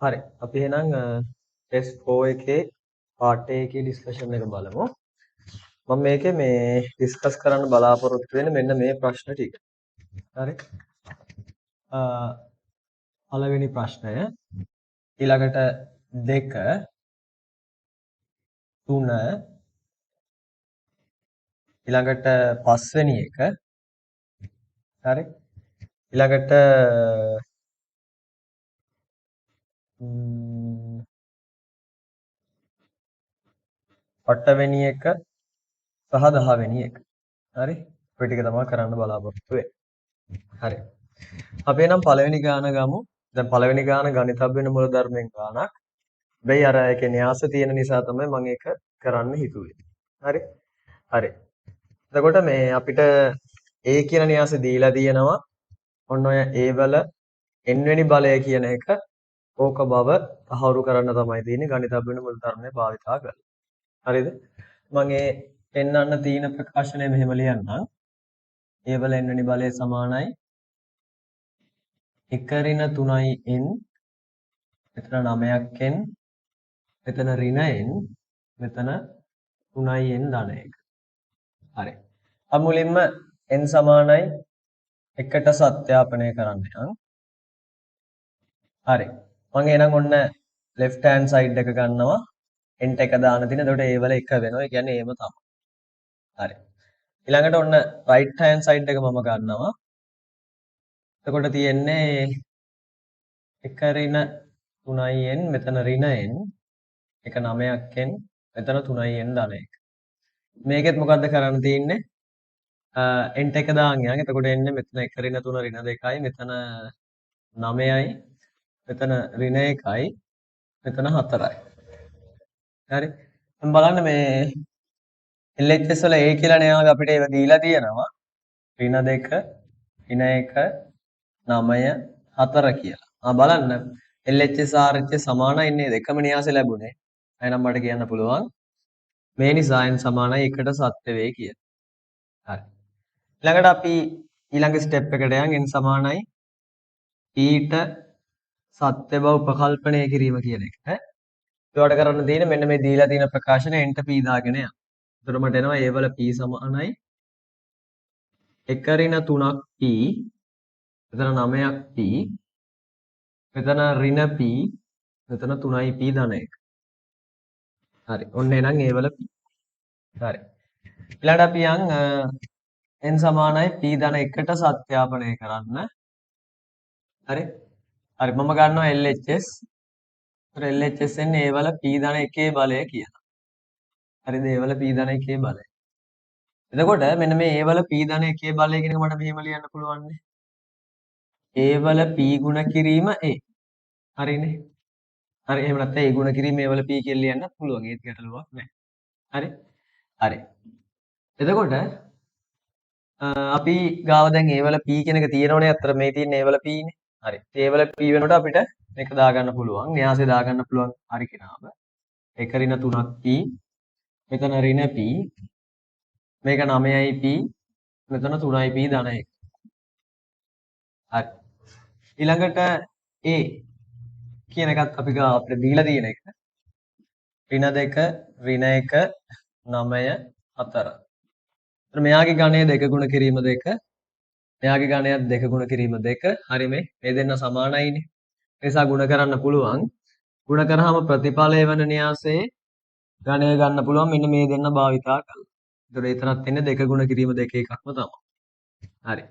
හරි. අපි එහෙනම් ටෙස්ට් 4 එකේ පාර්ට් A එකේ ඩිස්කෂන් එක බලමු. මම මේකේ මේ ඩිස්කස් කරන්න බලාපොරොත්තු වෙන්නේ මෙන්න මේ ප්‍රශ්න ටික. හරි. අ පළවෙනි ප්‍රශ්නය ඊළඟට 2 3 ඊළඟට 5 වෙනි එක. හරි. ඊළඟට 8 වෙනි එක සහ 10 වෙනි එක. හරි. ඔය ටික තමයි කරන්න බලාපොරොත්තු වෙන්නේ. හරි. අපි එනම් පළවෙනි ගාන ගමු. දැන් පළවෙනි ගාන ගණිතබ්බ වෙන මූලධර්මයෙන් ගානක්. වෙයි අර ඒකේ න්‍යාස තියෙන නිසා තමයි මම ඒක කරන්න හිතුවේ. හරි. හරි. එතකොට මේ අපිට A කියන න්‍යාස දීලා තියෙනවා. ඔන්න ඔය A වල n වෙනි බලය කියන එක ඕක බව තහවුරු කරන්න තමයි තියෙන්නේ ගණිතබ්බ වෙන මූලධර්මය භාවිතා කරලා. හරිද? මම ඒ පෙන්වන්න තියෙන ප්‍රකාශනය මෙහෙම ලියන්නම්. A වල n වෙනි බලය සමානයි 1 ඍණ 3යි n මෙතන 9ක් n මෙතන ඍණ n මෙතන 3යි n ධන 1. හරි. අපි මුලින්ම n සමානයි 1ට සත්‍යාපනය කරන්න යන්. හරි. මම එහෙනම් ඔන්න left hand side එක ගන්නවා. n ට 1 දාන දින. එතකොට a වල 1 වෙනවා. ඒ කියන්නේ ඒම තමයි. හරි. ඊළඟට ඔන්න right hand side එක මම ගන්නවා. එතකොට තියෙන්නේ 1 ඍණ 3යි n මෙතන ඍණ n එක 9ක් n මෙතන 3යි n ධන 1. මේකෙත් මොකද්ද කරන්න තියෙන්නේ? n ට 1 දාන් යන්. එතකොට එන්නේ මෙතන 1 ඍණ 3 ඍණ 2යි මෙතන 9යි මෙතන ඍණ 1යි මෙතන 4යි. හරි. දැන් බලන්න මේ LHS වල A කියලා නේද අපිට ඒව දීලා තියෙනවා. ඍණ 2 ඍණ 1 9 4 කියලා. බලන්න LHS RHS සමානයි නේද? එකම න්‍යාසය ලැබුණේ. එහෙනම් මට කියන්න පුළුවන් මේ නිසා n සමානයි 1ට සත්‍ය වේ කියලා. හරි. ඊළඟට අපි ඊළඟ ස්ටෙප් එකට යන් n සමානයි p ට සත්‍ය බව උපකල්පනය කිරීම කියන එක. ඒවට කරන්න තියෙන්නේ මෙන්න මේ දීලා තියෙන ප්‍රකාශනය n ට p දාගෙන යන්න. එතකොට මට එනවා a වල p සමානයි 1 ඍණ 3ක් p මෙතන 9ක් p මෙතන ඍණ p මෙතන 3යි p ධන 1. හරි. ඔන්න එහෙනම් a වල p. හරි. ඊළඟට අපි යන් n සමානයි p ධන 1ට සත්‍යාපනය කරන්න. හරි. හරි මම ගන්නවා LHS. ඒතර LHS එන්නේ a වල p ධන 1 බලය කියලා. හරිද? a වල p ධන 1 බලය. එතකොට මෙන්න මේ a වල p ධන 1 බලය කියන එක මට මෙහෙම ලියන්න පුළුවන් නේ. a වල p ගුණ කිරීම a. හරිනේ. හරි එහෙම නැත්නම් a ගුණ කිරීම a වල p කියලා ලියන්න පුළුවන්. ඒත් ගැටලුවක් නැහැ. හරි. හරි. එතකොට අපි ගාව දැන් a වල p කියන එක තියෙනවනේ. අතර මේ තියෙන a වල p නේ. හරි. a වල p වෙනකොට අපිට මේක දාගන්න පුළුවන්. න්‍යාසය දාගන්න පුළුවන්. හරි කෙනාම. 1 ඍණ 3ක් p මෙතන ඍණ p මේක 9යි p මෙතන 3යි p ධන 1. හරි. ඊළඟට a කියන එකත් අපි ගාව අපිට දීලා තියෙන එක. ඍණ 2 ඍණ 1 9 4. එතන මෙයාගේ ගණය 2 ගුණ කිරීම 2 මෙයාගේ ගණයත් 2 ගුණ කිරීම 2. හරි මේ දෙන්න සමානයිනේ. ඒ නිසා ගුණ කරන්න පුළුවන්. ගුණ කරාම ප්‍රතිඵලය වෙන න්‍යාසයේ ගණය ගන්න පුළුවන් මෙන්න මේ දෙන්න භාවිතා කරලා. එතකොට එතනත් එන්නේ 2 ගුණ කිරීම 2 එකක්ම තමයි. හරි.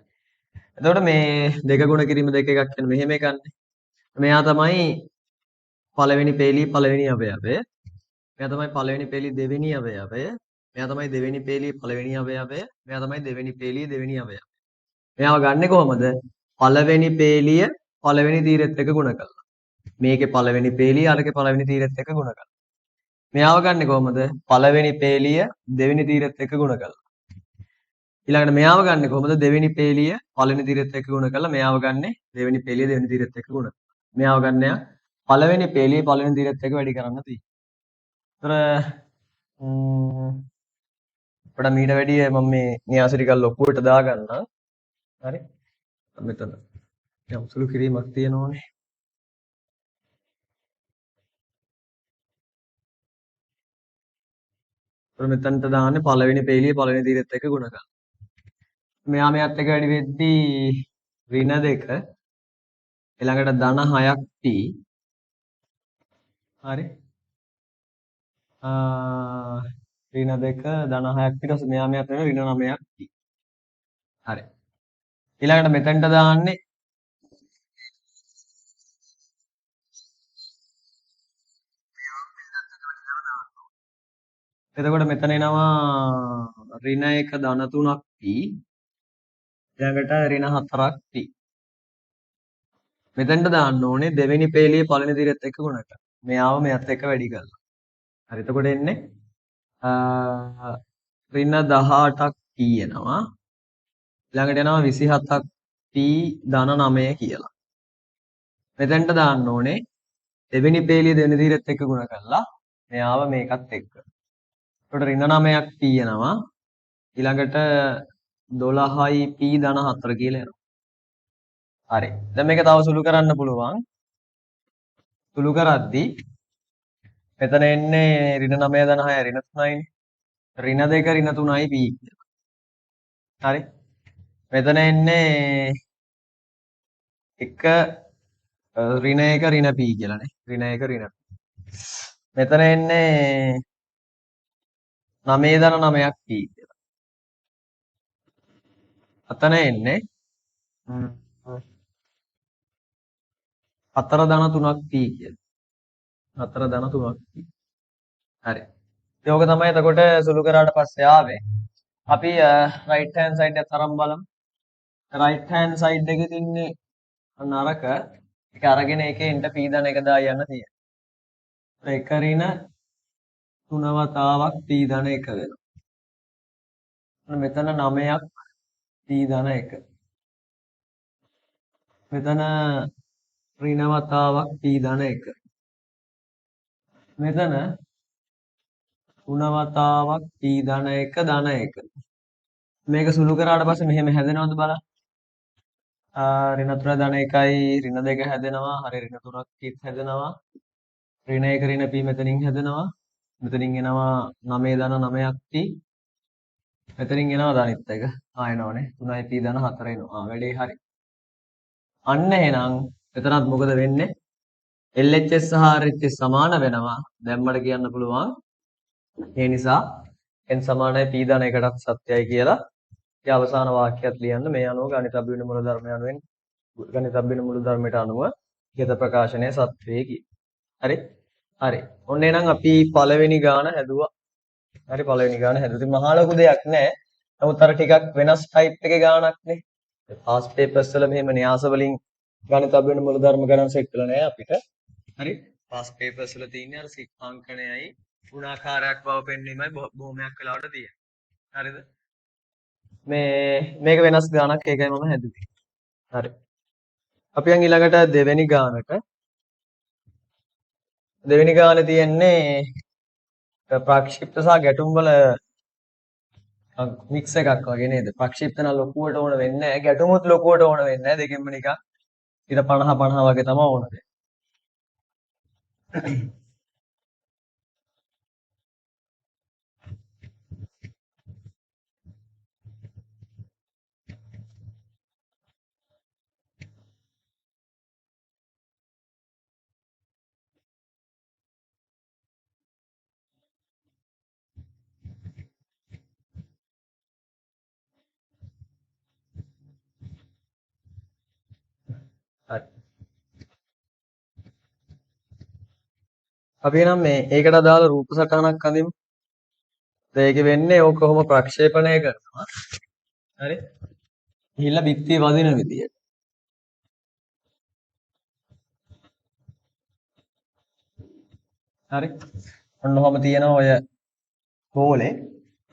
එතකොට මේ 2 ගුණ කිරීම 2 එකක් කියන්නේ මෙහෙම එකන්නේ. මෙයා තමයි පළවෙනි පේළිය පළවෙනි අවයවය. මෙයා තමයි පළවෙනි පේළිය දෙවෙනි අවයවය. මෙයා තමයි දෙවෙනි පේළිය පළවෙනි අවයවය. මෙයා තමයි දෙවෙනි පේළිය දෙවෙනි අවයවය. මෙයාව ගන්නෙ කොහමද? පළවෙනි පේළිය පළවෙනි තීරෙත් එක්ක ගුණ කරලා. මේකේ පළවෙනි පේළිය අරගේ පළවෙනි තීරෙත් එක්ක ගුණ කරලා. මෙයාව ගන්නෙ කොහමද? පළවෙනි පේළිය දෙවෙනි තීරෙත් එක්ක ගුණ කරලා. ඊළඟට මෙයාව ගන්නෙ කොහමද? දෙවෙනි පේළිය පළවෙනි තීරෙත් එක්ක ගුණ කරලා මෙයාව ගන්නෙ දෙවෙනි පේළිය දෙවෙනි තීරෙත් එක්ක ගුණ කරලා. මෙයාව ගන්න පළවෙනි පේළිය පළවෙනි තීරෙත් එක්ක වැඩි කරන්න තියෙනවා. ඒතර මීට වැඩිය මම මේ න්‍යාස ටික ලොකුවට දාගන්නම්. හරි. මෙතන යම් සුළු කිරීමක් තියෙනෝනේ. එතකොට මෙතනට දාන්නේ පළවෙනි පේලිය පළවෙනි තීරෙත් එක්ක ගුණ කරලා. මෙයා මෙයාත් එක්ක වැඩි වෙද්දී ඍණ 2 ඊළඟට ධන 6ක් t හරි ඍණ 2 ධන 6ක් ඊට පස්සේ මෙයා මෙයාත් වෙන ඍණ 9ක් t හරි ඊළඟට මෙතනට දාන්නේ එතකොට මෙතන එනවා ඍණ 1 ධන 3ක් t ඊළඟට ඍණ 4ක් t මෙතෙන්ට දාන්න ඕනේ දෙවෙනි පේලියේ පළවෙනි තීරෙත් එක්ක ගුණ කරලා. මෙයාව මෙයත් එක්ක වැඩි කරලා. හරි එතකොට එන්නේ ඍණ 18ක් t එනවා. ඊළඟට එනවා 27ක් t ධන 9 කියලා. මෙතෙන්ට දාන්න ඕනේ දෙවෙනි පේලිය දෙවෙනි තීරෙත් එක්ක ගුණ කරලා මෙයාව මේකත් එක්ක. එතකොට ඍණ 9ක් t එනවා. ඊළඟට 12යි p ධන 4 කියලා එනවා. හරි. දැන් මේක තව සුළු කරන්න පුළුවන්. සුළු කරද්දී මෙතන එන්නේ ඍණ 9 ධන 6 ඍණ 3යිනේ. ඍණ 2 ඍණ 3යි p කියලා. හරි. මෙතන එන්නේ 1 ඍණ 1 ඍණ p කියලානේ. ඍණ 1 ඍණ p. මෙතන එන්නේ 9 ධන 9ක් p කියලා. අතන එන්නේ 4 ධන 3ක් p කියලා. 4 ධන 3ක් p. හරි. ඒක තමයි එතකොට සුළු කරාට පස්සේ ආවේ. අපි right hand side එක තරම් බලමු. right hand side එකේ තින්නේ අන්න අරක ඒක අරගෙන ඒකේ ඉන්ට p ධන 1 දා යන්න තියෙනවා. ඒක ඍණ 3 වතාවක් p ධන 1 වෙනවා. මෙතන 9ක් p ධන 1. මෙතන ඍණ වතාවක් p ධන 1. මෙතන 3 වතාවක් p ධන 1 ධන 1. මේක සුළු කරාට පස්සේ මෙහෙම හැදෙනවද බලන්න. ඍණ 3 ධන 1යි ඍණ 2 හැදෙනවා. හරි ඍණ 3ක් කිත් හැදෙනවා. ඍණ 1 ඍණ p මෙතනින් හැදෙනවා. මෙතනින් එනවා 9 ධන 9ක් t. මෙතනින් එනවා ධනිත් එක. එනවනේ 3යි p ධන 4 එනවා. වැඩේ හරි. අන්න එහෙනම් එතනත් මොකද වෙන්නේ? LHS සහ RHS සමාන වෙනවා. දැම්මට කියන්න පුළුවන්. ඒ නිසා n සමානයි p ධන 1ටත් සත්‍යයි කියලා. ඒ අවසාන වාක්‍යයත් ලියන්න මේ අනුව ගණිතබ්බින මූලධර්ම යනුවෙන් ගණිතබ්බින මූලධර්මයට අනුව ඉහත ප්‍රකාශනය සත්‍ය වේ කිය. හරි? හරි. ඔන්න එහෙනම් අපි පළවෙනි ගාන හැදුවා. හරි පළවෙනි ගාන හැදුවා. මහා ලොකු දෙයක් නෑ. නමුත් අර ටිකක් වෙනස් ටයිප් එකේ ගානක් නේ. පාස් පේපර්ස් වල මෙහෙම න්‍යාස වලින් ගණිතබ්බින මූලධර්ම ගණන් සෙට් කළා නෑ අපිට. හරි? පාස් පේපර්ස් වල තියෙන්නේ අර සික්ඛාංකණයයි ගුණාකාරයක් බව පෙන්වීමයි බොහොමයක් වෙලාවට තියෙන්නේ. හරිද? මේක වෙනස් ගානක් ඒකයි මම හැදුවේ. හරි. අපි යන් ඊළඟට දෙවෙනි ගානට. දෙවෙනි ගානේ තියෙන්නේ ප්‍රක්ෂිප්ත සහ ගැටුම් වල මික්ස් එකක් වගේ නේද? ප්‍රක්ෂිප්ත නම් ලොකුවට ඕන වෙන්නේ නැහැ. ගැටුමුත් ලොකුවට ඕන වෙන්නේ නැහැ. දෙකෙන්ම නිකන් ඊට 50 50 වගේ තමයි ඕන වෙන්නේ. හරි. අපි නම් මේ ඒකට අදාළ රූප සටහනක් අඳිමු. ඒක වෙන්නේ ඕක කොහොම ප්‍රක්ෂේපණය කරනවා. හරි. ගිහිල්ලා බිත්තිය වදින විදියට. හරි. ඔන්න ඔහම තියෙනවා ඔය ගෝලේ.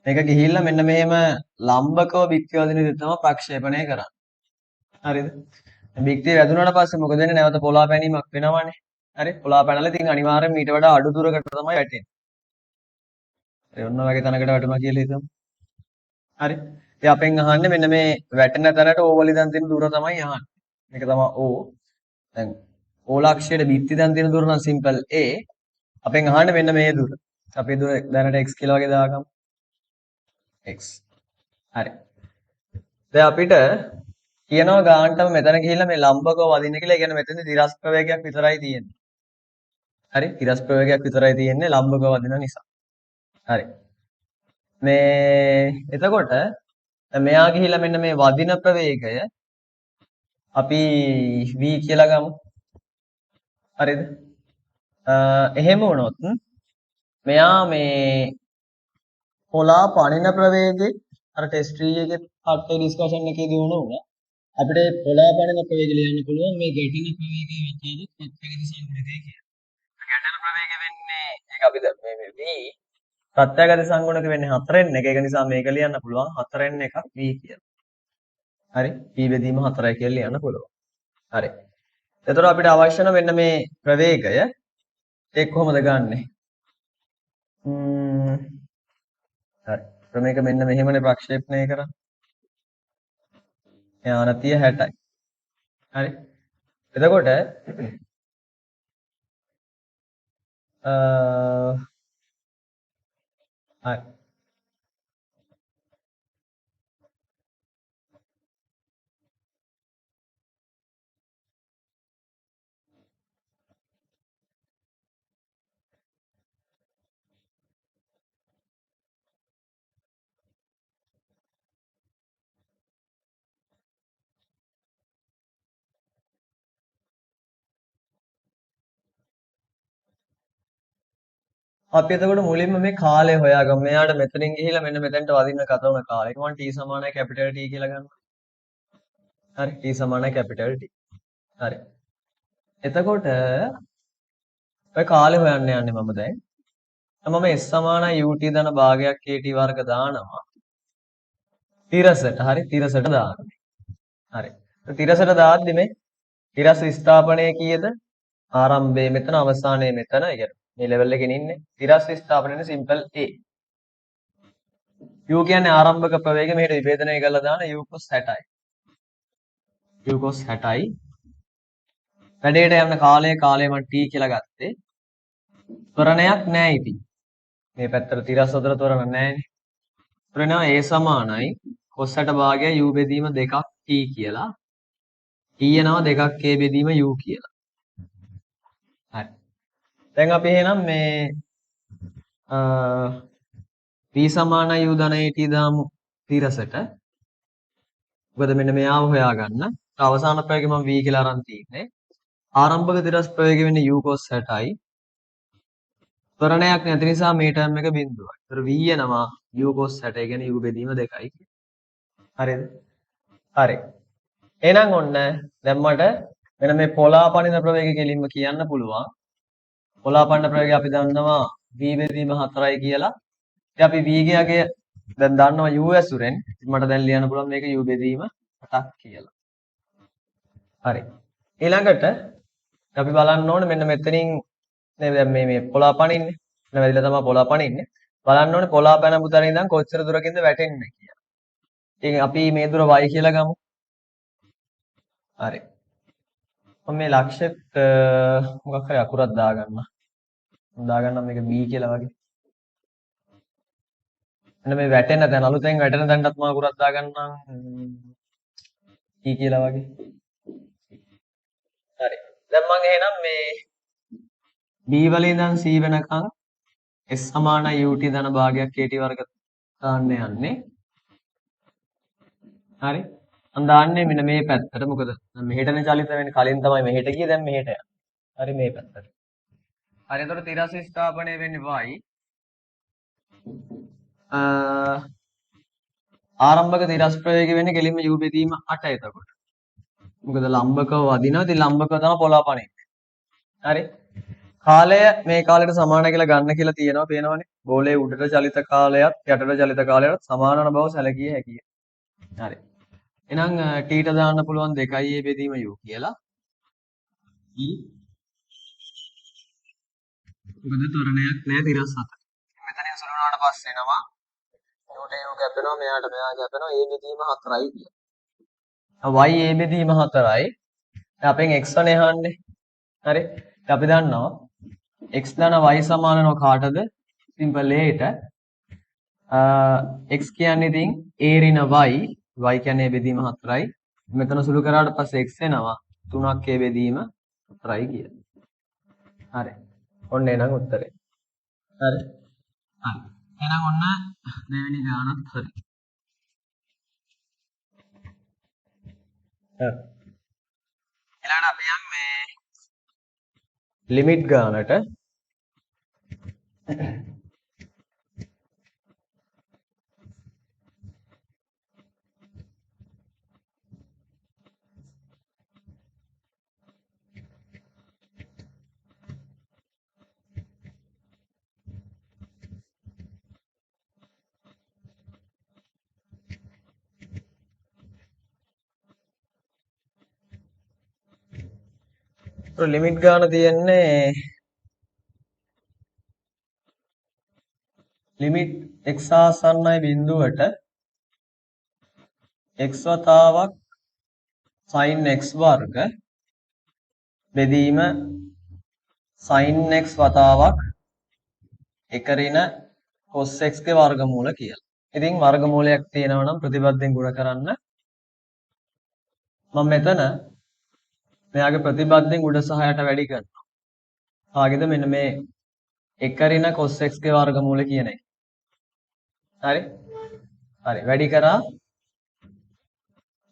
මේක ගිහිල්ලා මෙන්න මෙහෙම ලම්බකව බිත්තිය වදින විදිහට තමයි ප්‍රක්ෂේපණය කරන්නේ. හරිද? බිත්තිය වැදුනට පස්සේ මොකද වෙන්නේ? නැවත පොළා පැනීමක් වෙනවනේ. හරි? පොළා පැනලා ඉතින් අනිවාර්යෙන්ම ඊට වඩා අඩු දුරකට තමයි වැටෙන්නේ. හරි ඔන්න වගේ තැනකට වැටුණා කියලා හිතමු. හරි. ඉතින් අපෙන් අහන්නේ මෙන්න මේ වැටෙන තැනට ඕවලි දන් තියෙන දුර තමයි අහන්නේ. මේක තමයි O. දැන් O ලක්ෂයට බිත්ති දන් තියෙන දුර නම් සිම්පල් A. අපෙන් අහන්නේ මෙන්න මේ දුර. අපි දුර දැනට x කියලා වගේ දාගමු. x. හරි. දැන් අපිට කියනවා ගානටම මෙතන ගිහිල්ලා මේ ලම්බකව වදින්න කියලා. ඒ කියන්නේ මෙතනදී තිරස් ප්‍රවේගයක් විතරයි තියෙන්නේ. හරි. තිරස් ප්‍රවේගයක් විතරයි තියෙන්නේ ලම්බකව වදින නිසා. හරි. මේ එතකොට මෙයා ගිහිල්ලා මෙන්න මේ වදින ප්‍රවේගය අපි v කියලා ගමු. හරිද? එහෙම වුණොත් මෙයා මේ පොලා පනින ප්‍රවේගයේ අර ටෙස්ට් ට්‍රී එකේ පට්ටේ ඩිස්කෂන් එකේදී වුණා අපිට පොලා පනින ප්‍රවේගය ලියන්න පුළුවන් මේ ගැටෙන ප්‍රවේගයේ විදිහට ප්‍රත්‍යගත සංගුණිතය කියලා. ගැටෙන ප්‍රවේගය වෙන්නේ ඒක අපි මේ v ප්‍රත්‍යගත සංගුණක වෙන්නේ 4න් එක. ඒක නිසා මේක ලියන්න පුළුවන් 4න් එකක් v කියලා. හරි. v බෙදීම 4යි කියලා ලියන්න පුළුවන්. හරි. එතකොට අපිට අවශ්‍ය නම් මෙන්න මේ ප්‍රවේගය ඒක කොහොමද ගන්නෙ? හරි. ප්‍රමේක මෙන්න මෙහෙමනේ ප්‍රක්ෂේපණය කරන්නේ. ඥානතිය 60යි. හරි. එතකොට හරි. අපි එතකොට මුලින්ම මේ කාලය හොයාගමු. මෙයාට මෙතනින් ගිහිල්ලා මෙන්න මෙතනට වදින්න කතරන කාලය. ඒක මම t සමානයි කැපිටල් T කියලා ගන්නවා. හරි. t සමානයි කැපිටල් T. හරි. එතකොට ඔය කාලය හොයන්න යන්නේ මම දැන්. මම s සමානයි ut ධන භාගයක් kt වර්ග දානවා. තිරසට. හරි. තිරසට දානවා. හරි. තිරසට දාද්දි මේ තිරස ස්ථාපනය කීයද? ආරම්භයේ මෙතන අවසානයේ මෙතන. ඒ කියන්නේ මේ ලෙවල් එකකින් ඉන්නේ. තිරස් ස්ථාපනයේ සිම්පල් a. u කියන්නේ ආරම්භක ප්‍රවේගය මෙහෙට විභේදනය කරලා දාන u cos 60යි. u cos 60යි. වැඩේට යන කාලය මම t කියලා ගත්තේ. ත්වරණයක් නැහැ ඉතින්. මේ පැත්තට තිරස් අතර ත්වරණ නැහැනේ. ත්වරණ a සමානයි cos 60 භාගය u බෙදීම 2ක් t කියලා. t යනවා 2ක් a බෙදීම u කියලා. හරි. දැන් අපි එහෙනම් මේ v සමානයි u ධන at දාමු තිරසට. මොකද මෙන්න මෙයාව හොයාගන්න. අවසාන ප්‍රවේගය මම v කියලා අරන් තින්නේ. ආරම්භක තිරස් ප්‍රවේගය වෙන්නේ u cos 60යි. ත්වරණයක් නැති නිසා මේ ටර්ම් එක බිඳුවයි. ඒතර v යනවා u cos 60 කියන්නේ u බෙදීම 2යි. හරිද? හරි. එහෙනම් ඔන්න දැන් මට මෙන්න මේ පොලාපනින ප්‍රවේගය කෙලින්ම කියන්න පුළුවන්. පොලාපන්න ප්‍රවේගය අපි දන්නවා v බෙදීම 4යි කියලා. ඉතින් අපි v ගේ දැන් දන්නවා u ඇසුරෙන්. මට දැන් ලියන්න පුළුවන් මේක u බෙදීම 8ක් කියලා. හරි. ඊළඟට අපි බලන්න ඕනේ මෙන්න මෙතනින් දැන් මේ පොලාපනින්නේ. මෙන්න වැදිලා තමයි පොලාපනින්නේ. බලන්න ඕනේ පොලාපැනපු තැන ඉඳන් කොච්චර දුරකින්ද වැටෙන්නේ කියලා. ඉතින් අපි මේ දුර y කියලා ගමු. හරි. මම මේ ලක්ෂෙට මොකක් හරි අකුරක් දාගන්න. දාගන්නම් මේක b කියලා වගේ. මෙන්න මේ වැටෙන තැන අලුතෙන් වැටෙන තැනටත් මම අකුරක් දාගන්නම් e කියලා වගේ. හරි. දැන් මම එහෙනම් මේ b වල ඉඳන් c වෙනකන් s සමානයි ut ධන භාගයක් kt වර්ග දාන්න යන්නේ. හරි. මම දාන්නේ මෙන්න මේ පැත්තට. මොකද මෙහෙටනේ චලිත වෙන්නේ. කලින් තමයි මෙහෙට ගියේ. දැන් මෙහෙට යනවා. හරි මේ පැත්තට. හරි. එතකොට තිරස් ස්ථාපනය වෙන්නේ y. ආරම්භක තිරස් ප්‍රවේගය වෙන්නේ කෙලින්ම u බෙදීම 8 එතකොට. මොකද ලම්බකව වදිනවා. ඉතින් ලම්බකව තමයි පොළාපනින්නේ. හරි. කාලය මේ කාලයට සමාන කියලා ගන්න කියලා තියෙනවා පේනවනේ. ගෝලයේ උඩට චලිත කාලයත් යටට චලිත කාලයත් සමාන වන බව සැලකිය හැකියි. හරි. එහෙනම් t ට දාන්න පුළුවන් 2a බෙදීම u කියලා. මොකද ත්වරණයක් නැහැ තිරස් අතර. මෙතනින් සුළු වුණාට පස්සේ එනවා u කැපෙනවා මෙයාට මෙයා කැපෙනවා a බෙදීම 4යි කියලා. y a බෙදීම 4යි. අපෙන් x වනේ අහන්නේ. හරි. අපි දන්නවා x ධන y සමානව කාටද? සිම්පල් a ට x කියන්නේ ඉතින් a ඍණ y කියන්නේ බෙදීම 4යි. මෙතන සුළු කරාට පස්සේ x එනවා 3ක් a බෙදීම 4යි කියලා. හරි. ඔන්න එනං උත්තරේ. හරි. හරි. එහෙනම් ඔන්න දෙවෙනි ගානත් හරි. හරි. ඊළඟට අපි යන් මේ ලිමිට් ගානට ලිමිට් ගාන තියෙන්නේ ලිමිට් x ආසන්නයි බිඳුවට x වතාවක් sin x වර්ග බෙදීම sin x වතාවක් එක ඍණ cos x ගේ වර්ගමූල කියලා. ඉතින් වර්ගමූලයක් තියෙනවා නම් ප්‍රතිපදයෙන් ගුණ කරන්න. මම මෙතන මෙයාගේ ප්‍රතිපදයෙන් උඩ සහ යට වැඩි කරනවා. ආගෙද මෙන්න මේ එක ඍණ cos x ගේ වර්ගමූල කියන එක. හරි? හරි. වැඩි කරා.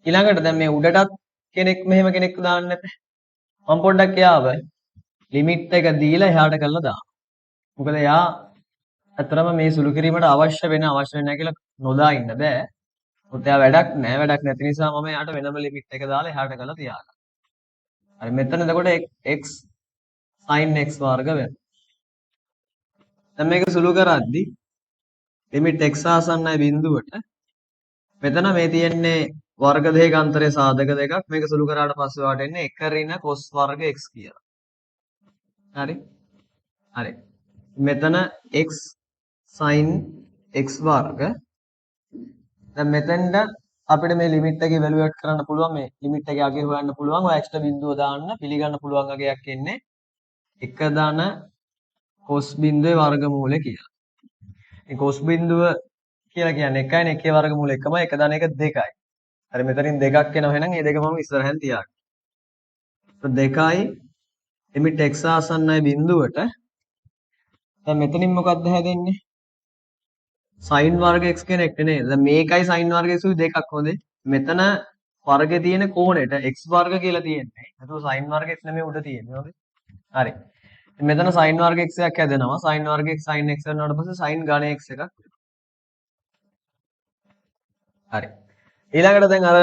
ඊළඟට දැන් මේ උඩටත් කෙනෙක් මෙහෙම කෙනෙක් දාන්න එපා. මම පොඩ්ඩක් යාව ලිමිට් එක දීලා එහාට කරලා දාන්න. මොකද යා අතරම මේ සුළු කිරීමට අවශ්‍ය නැහැ කියලා නොදා ඉන්න බෑ. මොකද එයා වැඩක් නැති නිසා මම එයාට වෙනම ලිමිට් එක දාලා එහාට කරලා තියාගන්නවා. හරි මෙතන එතකොට x sin x වර්ග වෙනවා. දැන් මේක සුළු කරද්දි ලිමිට් x ආසන්නයි බිඳුවට මෙතන මේ තියෙන්නේ වර්ග දෙකක අතරේ සාධක දෙකක් මේක සුළු කරාට පස්සේ වාට එන්නේ 1 ඍණ cos වර්ග x කියලා. හරි? හරි. මෙතන x sin x වර්ග දැන් මෙතෙන්ද අපිට මේ ලිමිට් එක ඉවැලුවේට් කරන්න පුළුවන් මේ ලිමිට් එකේ අගය හොයන්න පුළුවන් ඔය x බිඳුව දාන්න පිළිගන්න පුළුවන් අගයක් එන්නේ 1 ධන cos බිඳුවේ වර්ගමූලය කියලා. මේ cos බිඳුව කියලා කියන්නේ 1යි 1ේ වර්ගමූලය 1යි 1 ධන 1 2යි. හරි මෙතනින් දෙකක් එනවා එහෙනම් මේ දෙක මම ඉස්සරහින් තියාගන්න. 2යි ලිමිට් x ආසන්නයි බිඳුවට දැන් මෙතනින් මොකක්ද හැදෙන්නේ? sin වර්ග x කියන එක නේද? දැන් මේකයි sin වර්ග x දෙකක් හොඳේ. මෙතන වර්ගයේ තියෙන කෝණයට x වර්ග කියලා තියෙන්නේ. එතකොට sin වර්ග x නෙමෙයි උඩ තියෙන්නේ. හොඳේ. හරි. මෙතන sin වර්ග x එකක් හැදෙනවා. sin වර්ග x sin x කරනවට පස්සේ sin ඝන x එකක් වෙනවා. හරි. ඊළඟට දැන් අර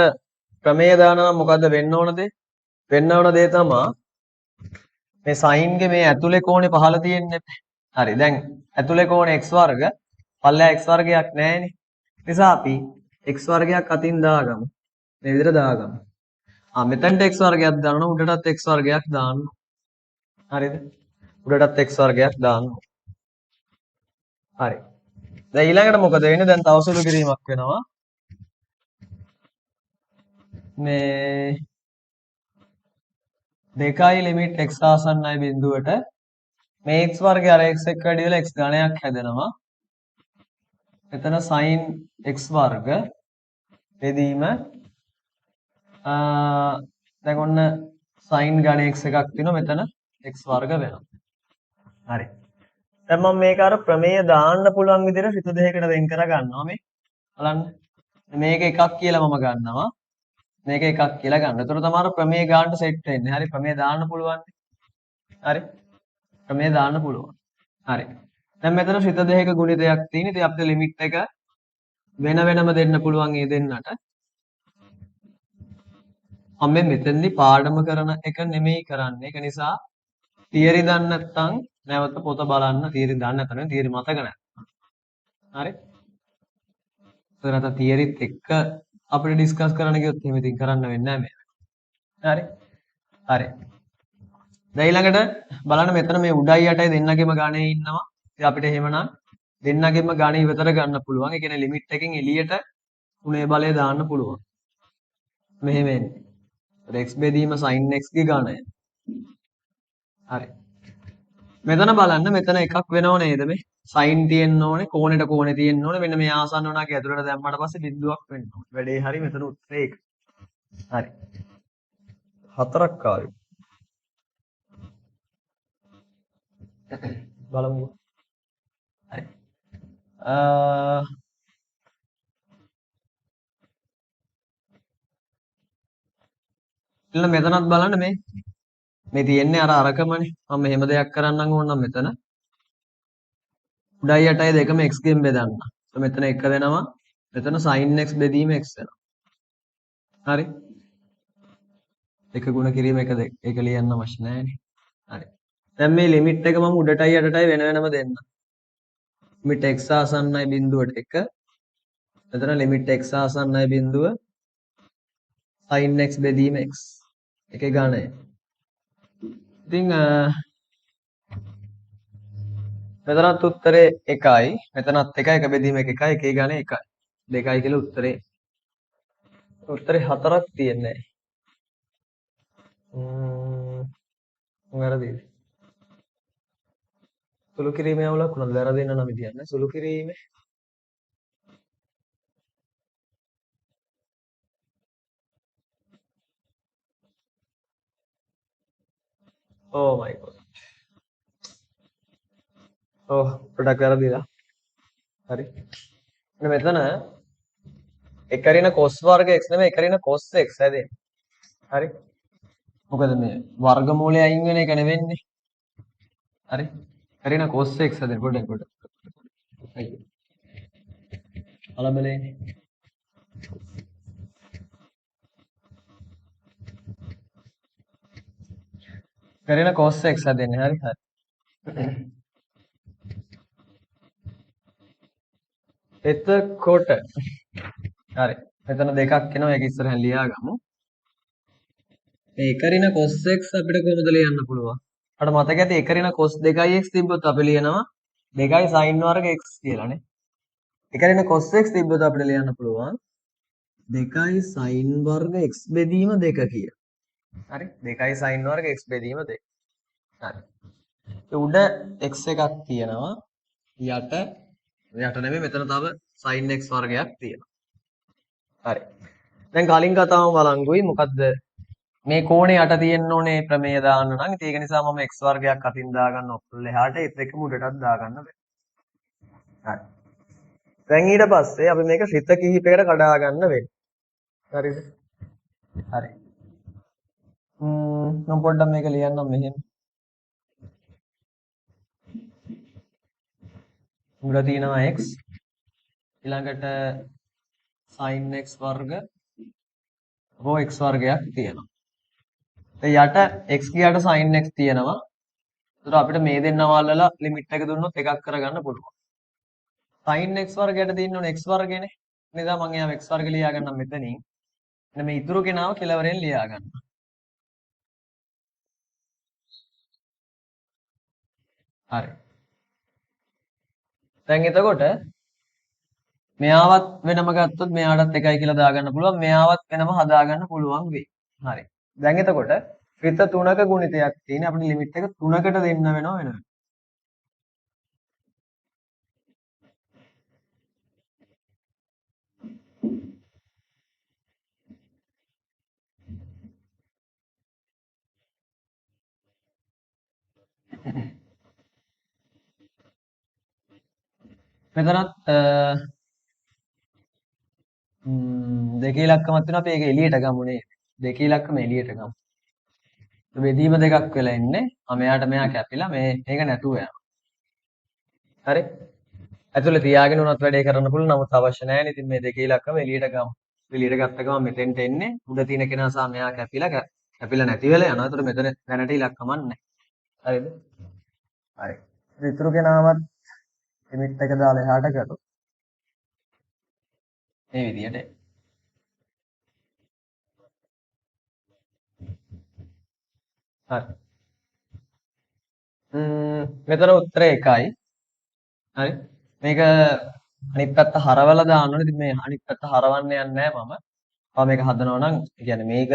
ප්‍රමේය දානවා මොකද්ද වෙන්න ඕන දේ? වෙන්න ඕන දේ තමයි මේ sin ගේ මේ ඇතුලේ කෝණේ පහළ තියෙන්නේ. හරි. දැන් ඇතුලේ කෝණ x වර්ග පල්ලෙහා x වර්ගයක් නැහැනේ. නිසා අපි x වර්ගයක් අතින් දාගමු. මේ විදිහට දාගමු. මෙතනට x වර්ගයක් දානවා උඩටත් x වර්ගයක් දාන්න. හරිද? උඩටත් x වර්ගයක් දාන්න. හරි. දැන් ඊළඟට මොකද වෙන්නේ? දැන් තව සුළු කිරීමක් වෙනවා. මේ 2යි ලිමිට් x ආසන්නයි බිඳුවට මේ x වර්ගය අර x එක්ක වැඩි වෙලා x ඝනයක් හැදෙනවා. මෙතන sin x වර්ග බෙදීම දැන් ඔන්න sin ඝන x එකක් තියෙනවා මෙතන x වර්ග වෙනවා. හරි. දැන් මම මේක අර ප්‍රමේය දාන්න පුළුවන් විදිහට සිත දෙකකට වෙන් කර ගන්නවා මේ. බලන්න. මේක එකක් කියලා මම ගන්නවා. මේක එකක් කියලා ගන්න. ඒතර තමයි ප්‍රමේය ගන්නට සෙට් වෙන්නේ. හරි ප්‍රමේය දාන්න පුළුවන්. හරි. ප්‍රමේය දාන්න පුළුවන්. හරි. දැන් මෙතන සිත දෙකක ගුණිතයක් තියෙන. ඉතින් අපිට ලිමිට් එක වෙන වෙනම දෙන්න පුළුවන් ඒ දෙන්නට. මම මෙතෙන්දි පාඩම කරන එක නෙමෙයි කරන්නේ. ඒක නිසා තියරි දන්නේ නැත්නම් නැවත පොත බලන්න. තියරි දන්නේ නැත්නම් තියරි මතක නැහැ. හරි. ඒතරata තියරිත් එක්ක අපිට ඩිස්කස් කරන්න ගියොත් එහෙම ඉතින් කරන්න වෙන්නේ නැහැ මේ. හරි. හරි. දැන් ඊළඟට බලන්න මෙතන මේ උඩයි යටයි දෙන්නගෙම ගණේ ඉන්නවා. ඉතින් අපිට එහෙමනම් දෙන්නගෙම ගණේ ඉවතර ගන්න පුළුවන්. ඒ කියන්නේ ලිමිට් එකෙන් එළියට උනේ බලය දාන්න පුළුවන්. මෙහෙම එන්නේ. x බෙදීම sin x ගේ ගණය. හරි. මෙතන බලන්න මෙතන එකක් වෙනව නේද මේ? සයින් තියෙන්න ඕනේ කෝණෙට කෝණේ තියෙන්න ඕනේ මෙන්න මේ ආසන්න වුණාගේ ඇතුළට දැම්මට පස්සේ බිඳුවක් වෙන්න ඕනේ. වැඩේ හරි මෙතන උත්තරේ ඒක. හරි. හතරක් ආවේ. බලමු. හරි. ඊළඟ මෙතනත් බලන්න මේ තියෙන්නේ අර අරකමනේ. මම මෙහෙම දෙයක් කරන්නම් ඕනනම් මෙතන උඩයි යටයි දෙකම x ගෙන් බෙදන්න. මෙතන 1 වෙනවා. මෙතන sin x බෙදීම x වෙනවා. හරි. එක ගුණ කිරීම එක ලියන්න අවශ්‍ය නැහැනේ. හරි. දැන් මේ ලිමිට් එක මම උඩටයි යටටයි වෙන වෙනම දෙන්න. Limit x ආසන්නයි බිඳුවට 1. මෙතන ලිමිට් x ආසන්නයි බිඳුව sin x බෙදීම x. එකේ ගාණය. ඉතින් මෙතනත් උත්තරේ 1යි. මෙතනත් 1යි. එක බෙදීම 1යි. එකේ ගාණය 1යි. 2යි කියලා උත්තරේ 4ක් තියෙන්නේ. වැරදිද? සුළු කිරීමේ අවුලක් වුණාද? වැරදින්න නම් විදියක් නෑ. සුළු කිරීමේ Oh my god. පොඩක් වැරදිලා. හරි. මෙතන එකරින cos වර්ග x නෙමෙයි එකරින cos x හැදෙන්නේ. හරි. මොකද මේ වර්ගමූලය අයින් වෙන එක නෙවෙන්නේ. හරි. එකරින cos x හැදෙන්නේ පොඩක්. අයියෝ. අලබලේනේ. එකරින cos x හැදෙන්නේ. හරි. එතකොට හරි. මෙතන දෙකක් එනවා. ඒක ඉස්සරහින් ලියාගමු. මේ එකරින cos x අපිට කොහොමද ලියන්න පුළුවන්? අපිට මතක ඇති එකරින cos 2x තිබ්බොත් අපි ලියනවා 2 sin වර්ග x කියලානේ. එකරින cos x තිබ්බොත් අපිට ලියන්න පුළුවන් 2 sin වර්ග x බෙදීම 2 කියලා. හරි. 2 sin වර්ග x බෙදීම 2. හරි. උඩ x එකක් තියෙනවා. යට නෙමෙයි මෙතන තව sin x වර්ගයක් තියෙනවා. හරි. දැන් කලින් කතාවම බලංගුයි මොකද්ද? මේ කෝණේ යට තියෙන්න ඕනේ ප්‍රමේය දාන්න නම් ඉතින් ඒක නිසා මම x වර්ගයක් අතින් දාගන්න ඔක්කොල්ල එහාට ඒත් එක්කම උඩටත් දාගන්න බෑ. හරි. දැන් ඊට පස්සේ අපි මේක ශ්‍රිත කිහිපයකට කඩා ගන්න වෙන්නේ. හරිද? හරි. මම පොඩ්ඩක් මේක ලියන්නම් මෙහෙම. උඩ තියෙනවා x ඊළඟට sin x වර්ග රෝ x වර්ගයක් තියෙනවා. යට x ගියාට sin x තියෙනවා. ඒතර අපිට මේ දෙන්නව අල්ලලා ලිමිට් එක දුන්නොත් එකක් කරගන්න පුළුවන්. sin x වර්ගයට තියෙන්න ඕනේ x වර්ගයනේ. නිසා මම එයාම x වර්ග ලියා ගන්නම් මෙතනින්. එන්න මේ ඉතුරු කෙනාව කෙලවරෙන් ලියා ගන්න. හරි. දැන් එතකොට මෙයාවත් වෙනම ගත්තොත් මෙයාටත් එකයි කියලා දාගන්න පුළුවන්. මෙයාවත් වෙනම හදාගන්න පුළුවන් වෙයි. හරි. දැන් එතකොට ශ්‍රිත 3ක ගුණිතයක් තියෙන අපිට ලිමිට් එක 3කට දෙන්න වෙනවා වෙනවා. මෙතනත් දෙකේ ඉලක්කමක් තියෙනවා අපි ඒක එළියට ගමු නේ. දෙකේ ඉලක්කම එළියට ගමු. බෙදීම දෙකක් වෙලා ඉන්නේ. මෙයාට මෙයා කැපිලා මේක නැතුව යනවා. හරි? ඇතුලේ තියාගෙන උනත් වැඩේ කරන්න පුළුවන්. නමුත් අවශ්‍ය නැහැ නේ. ඉතින් මේ දෙකේ ඉලක්කම එළියට ගමු. එළියට ගත්ත ගමන් මෙතෙන්ට එන්නේ උඩ තියෙන කෙනා සහ මෙයා කැපිලා නැති වෙලා යනවා. ඒතර මෙතන දැනට ඉලක්කමක් නැහැ. හරිද? හරි. ඉතුරු කෙනාවත් ලිමිට් එක දාලා එහාට කරොත් මේ විදියට හරි. මෙතන උත්තරේ 1යි. හරි. මේක අනිත් පැත්ත හරවලා දාන්න ඕනේ. ඉතින් මේ අනිත් පැත්ත හරවන්න යන්නේ නැහැ මම. මේක හදනවා නම් කියන්නේ මේක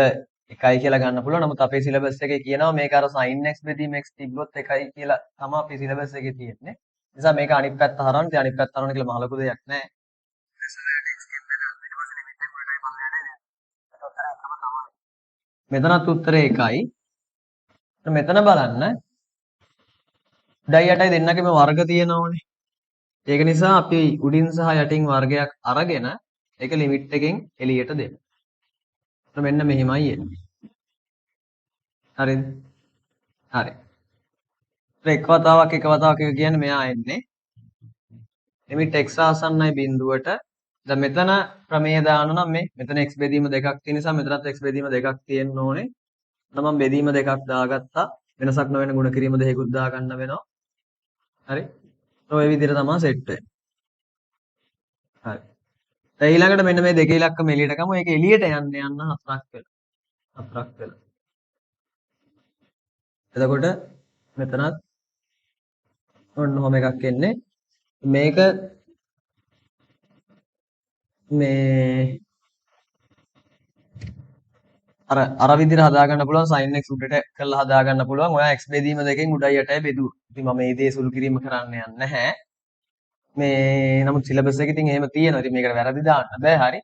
1යි කියලා ගන්න පුළුවන්. නමුත් අපේ සිලබස් එකේ කියනවා මේක අර sin x බෙදීම x තිබ්බොත් 1යි කියලා තමයි අපේ සිලබස් එකේ තියෙන්නේ. නිසා මේක අනිත් පැත්ත හරවන්න. ඉතින් අනිත් පැත්ත හරවන්න කියලා මහ ලොකු දෙයක් නැහැ. මෙතනත් උත්තරේ එකයි. මෙතන බලන්න උඩයි යටයි දෙන්නගෙම වර්ග තියෙනවනේ. ඒක නිසා අපි උඩින් සහ යටින් වර්ගයක් අරගෙන ඒක ලිමිට් එකෙන් එළියට දෙමු. මෙන්න මෙහිමයි එන්නේ. හරිද? හරි. එක වතාවක් කියන්නේ මෙයා එන්නේ ලිමිට් x ආසන්නයි බිඳුවට. දැන් මෙතන ප්‍රමේය දාන නම් මෙතන x බෙදීම දෙකක් තියෙන නිසා මෙතනත් x බෙදීම දෙකක් තියෙන්න ඕනේ. මම බෙදීම දෙකක් දාගත්තා. වෙනසක් නොවන ගුණ කිරීම දෙකකුත් දාගන්න වෙනවා. හරි. ඔය විදිහට තමයි සෙට් වෙන්නේ. හරි. දැන් ඊළඟට මෙන්න මේ දෙක ඉලක්කම එළියට ගමු. ඒක එළියට යන්න හතරක් වෙලා. හතරක් වෙලා. එතකොට මෙතනත් ඔන්න ඔහොම එකක් එන්නේ. මේක මේ අර විදිහට හදා ගන්න පුළුවන් sin x උඩට කරලා හදා ගන්න පුළුවන්. ඔයා x බෙදීම දෙකෙන් උඩයි යටයි බෙදුවා. ඉතින් මම මේ දේ සුළු කිරීම කරන්න යන්නේ නැහැ. මේ නමුත් සිලබස් එකේ ඉතින් එහෙම තියෙනවා. ඉතින් මේකට වැරදි දාන්න බෑ. හරි.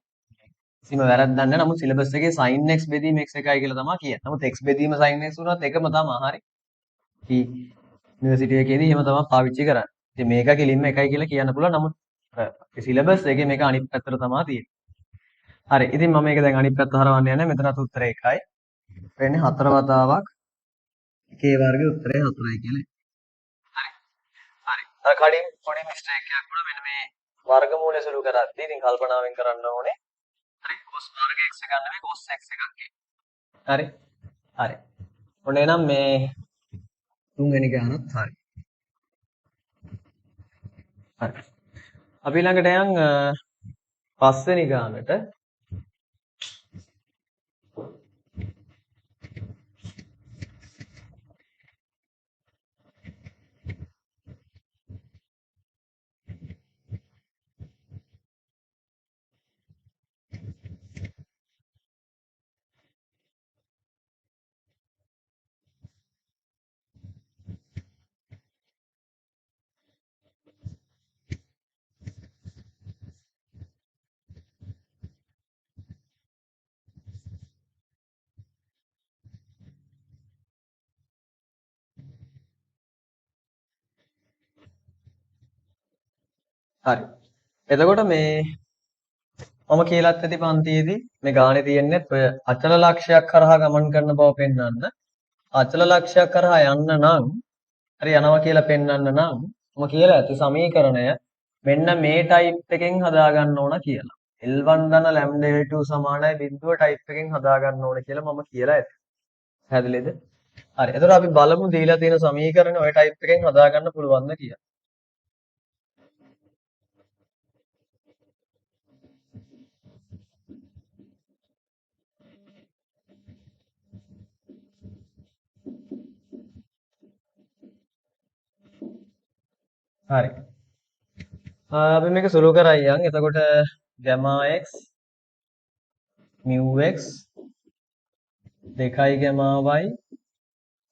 කිසිම වැරද්දක් නැහැ. නමුත් සිලබස් එකේ sin x බෙදීම x එකයි කියලා තමයි කියන්නේ. නමුත් x බෙදීම sin x උනත් එකම තමයි. හරි. යුනිවර්සිටි එකේදී එහෙම තමයි පාවිච්චි කරන්නේ. ඉතින් මේක කෙලින්ම එකයි කියලා කියන්න පුළුවන්. නමුත් සිලබස් එකේ මේක අනිත් පැත්තට තමයි තියෙන්නේ. හරි. ඉතින් මම මේක දැන් අනිත් පැත්ත හරවන්න යන්නේ. මෙතනත් උත්තරේ එකයි. වෙන්නේ 4 වතාවක් එකේ වර්ගයේ උත්තරේ 4යි කියලා. හරි. හරි. අර කලින් පොඩි මිස්ටේක් එකක් වුණා. මෙන්න මේ වර්ගමූලය සුළු කරද්දී ඉතින් කල්පනාවෙන් කරන්න ඕනේ. හරි. cos වර්ග x ගන්න මේ cos x එකක් එන්නේ. හරි. හරි. ඔන්න එනම් මේ තුන්වෙනි ගානත් හරි. හරි. අපි ළඟට යන් පස්වෙනි ගානට. හරි. එතකොට මේ මම කියලාත් ඇති පන්තියේදී මේ ගානේ තියෙන්නේ ඔය අචල ලක්ෂයක් කරහා ගමන් කරන බව පෙන්වන්න. අචල ලක්ෂයක් කරහා යන්න නම් හරි යනවා කියලා පෙන්වන්න නම් මම කියලා ඇති සමීකරණය මෙන්න මේ ටයිප් එකෙන් හදා ගන්න ඕන කියලා. L1 ධන ලැම්ඩා L2 සමානයි බිඳුව ටයිප් එකෙන් හදා ගන්න ඕන කියලා මම කියලා ඇති. පැහැදිලිද? හරි. එතකොට අපි බලමු දීලා තියෙන සමීකරණය ඔය ටයිප් එකෙන් හදා ගන්න පුළුවන්ද කියලා. හරි. අපි මේක සුළු කරයියන්. එතකොට gamma x mu x 2 gamma y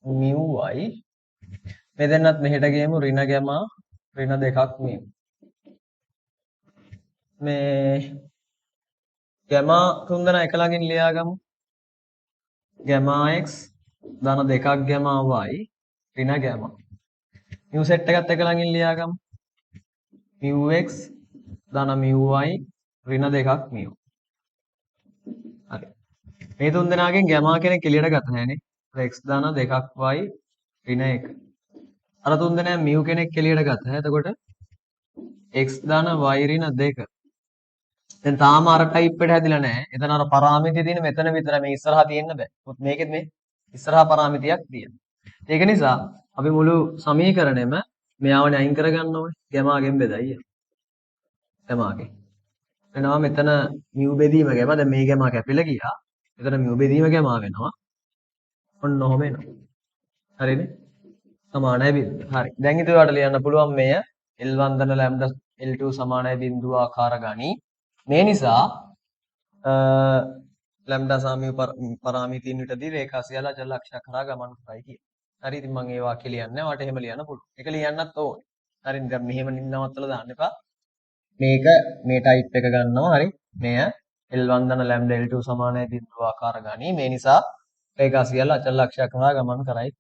mu y මේ දෙන්නත් මෙහෙට ගියමු ඍණ gamma ඍණ 2ක් mu මේ gamma තුන් දෙනා එක ළඟින් ලියාගමු gamma x ධන 2ක් gamma y ඍණ gamma mu set එකත් එක ළඟින් ලියාගමු mu x ධන mu y ඍණ 2ක් mu හරි මේ තුන් දෙනාගෙන් gamma කෙනෙක් එළියට ගත නැහැනේ x ධන 2ක් y ඍණ 1 අර තුන් දෙනා mu කෙනෙක් එළියට ගත. එතකොට x ධන y ඍණ 2 දැන් තාම අර ටයිප් එකට හැදිලා නැහැ. එතන අර පරාමිතිය තියෙන මෙතන විතරයි මේ ඉස්සරහා තියෙන්න බෑ. මොකද මේකෙත් මේ ඉස්සරහා පරාමිතියක් තියෙනවා. ඒක නිසා අපි මුළු සමීකරණයම මෙයාවනේ අයින් කරගන්න ඕනේ. ගැමාගෙන් බෙදයි. ගැමාගෙන්. එනවා මෙතන mu බෙදීම ගැම දැන් මේ ගැමා කැපිලා ගියා. එතන mu බෙදීම ගැමා වෙනවා. ඔන්න ඔහොම එනවා. හරිනේ? සමානයි බිඳුව. හරි. දැන් ඉතින් ඔයාලට ලියන්න පුළුවන් මෙය L1 ධන ලැම්ඩා L2 සමානයි බිඳුව ආකාර ගනි. මේ නිසා ලැම්ඩා සාමීය පරාමිතීන් විතරදී රේඛා සියල්ල අචල ලක්ෂයක් කරා ගමන් කරයි කියන. හරි ඉතින් මම ඒ වාක්‍ය ලියන්නේ නැහැ. වට එහෙම ලියන්න පුළුවන්. ඒක ලියන්නත් ඕනේ. හරි දැන් මෙහෙම නවත්තලා දාන්න එපා. මේක මේ ටයිප් එක ගන්නවා හරි. මෙය L1 ධන ලැම්ඩා L2 සමානයි බිඳුව ආකාර ගනී. මේ නිසා රේඛා සියල්ල අචල ලක්ෂයක් හරහා ගමන් කරයි.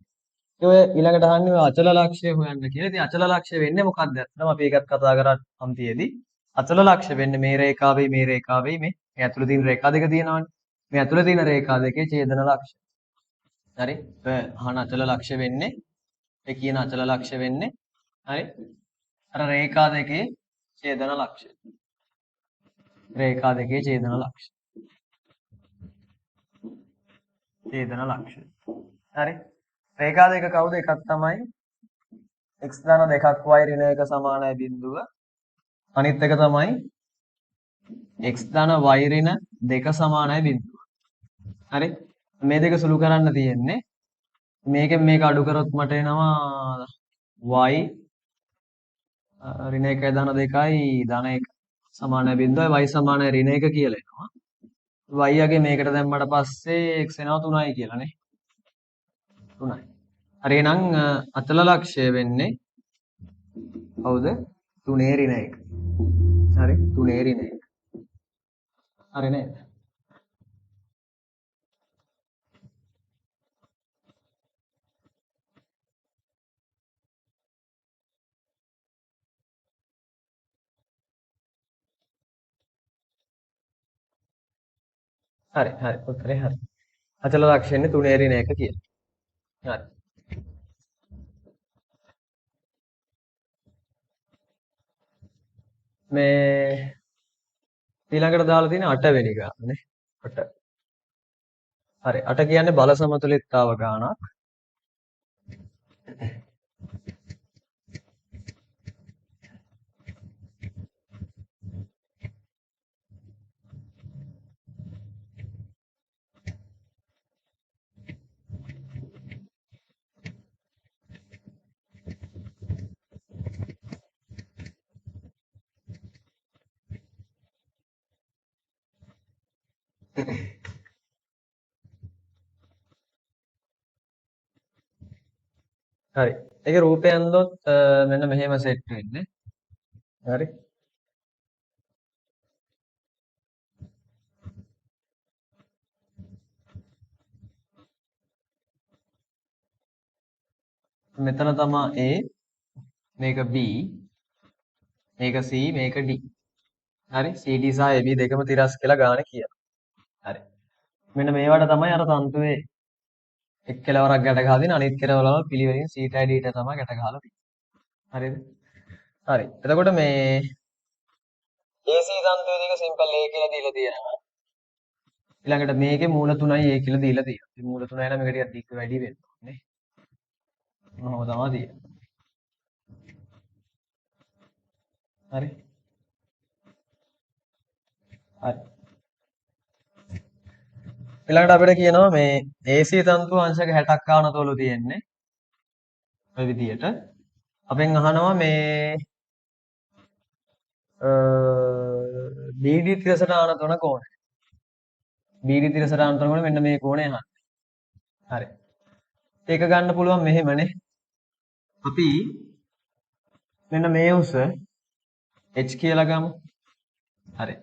ඔය ඊළඟට අහන්නේ ඔය අචල ලක්ෂය හොයන්න කියලා. ඉතින් අචල ලක්ෂය වෙන්නේ මොකක්ද? අත්‍තරම අපි ඒකත් කතා කරා අන්තියේදී. අචල ලක්ෂය වෙන්නේ මේ රේඛාවෙයි මේ රේඛාවෙයි මේ ඇතුළේ තියෙන රේඛා දෙක තියෙනවානේ. මේ ඇතුළේ තියෙන රේඛා දෙකේ ඡේදන ලක්ෂය. හරි. ඔය අහන අචල ලක්ෂය වෙන්නේ ඒ කියන අචල ලක්ෂය වෙන්නේ හරි. අර රේඛා දෙකේ ඡේදන ලක්ෂය. රේඛා දෙකේ ඡේදන ලක්ෂය. ඡේදන ලක්ෂය. හරි. රේඛා දෙක කවුද? එකක් තමයි x ධන 2ක් y ඍණ 1 සමානයි බිඳුව. අනිත් එක තමයි x ධන y ඍණ 2 සමානයි බිඳුව. හරි. මේ දෙක සුළු කරන්න තියෙන්නේ. මේකෙන් මේක අඩු කරොත් මට එනවා y ඍණ 1 ධන 2යි ධන 1 සමානයි බිඳුවයි y සමානයි ඍණ 1 කියලා එනවා. y යගේ මේකට දැම්මට පස්සේ x එනවා 3යි කියලා නේ. 3යි. හරි එහෙනම් අචල ලක්ෂය වෙන්නේ කවුද? 3 ඍණ 1. හරි 3 ඍණ 1. හරි නේද? හරි හරි උත්තරේ හරි. අචල ලක්ෂය වෙන්නේ 3 ඍණ 1 කියලා. හරි. මේ ඊළඟට දාලා තියෙන 8 වෙනි ගාන නේ. 8. හරි 8 කියන්නේ බල සමතුලිතතාව ගානක්. හරි. ඒකේ රූපය ඇන්දොත් මෙන්න මෙහෙම සෙට් වෙන්නේ. හරි. මෙතන තමයි A, මේක B, මේක C, මේක D. හරි. CD සහ AB දෙකම තිරස් කියලා ගාන කියනවා. හරි. මෙන්න මේවට තමයි අර තන්තුවේ එක් කෙලවරක් ගැට ගහලා තියෙන අනිත් කෙලවරවල පිළිවෙලින් C ටයි D ට තමයි ගැට ගහලා තියෙන්නේ. හරිද? හරි. එතකොට මේ AC තන්තුවේ දෙක සිම්පල් A කියලා දීලා තියෙනවා. ඊළඟට මේකේ මූල 3යි A කියලා දීලා තියෙනවා. ඉතින් මූල 3යි නම් මේක ටිකක් දිග්ග වැඩි වෙනවා නේ. මොනවද තමයි තියෙන්නේ. හරි. හරි. ඊළඟට අපිට කියනවා මේ AC තන්තු අංශක 60ක් ආනතෝලු තියෙන්නේ. ඔය විදියට. අපෙන් අහනවා මේ BD තිරසට ආනතෝන කෝණය. BD තිරසට ආනතෝන කෝණය මෙන්න මේ කෝණය අහන්නේ. හරි. ඒක ගන්න පුළුවන් මෙහෙමනේ. අපි මෙන්න මේ උස h කියලා ගමු. හරි.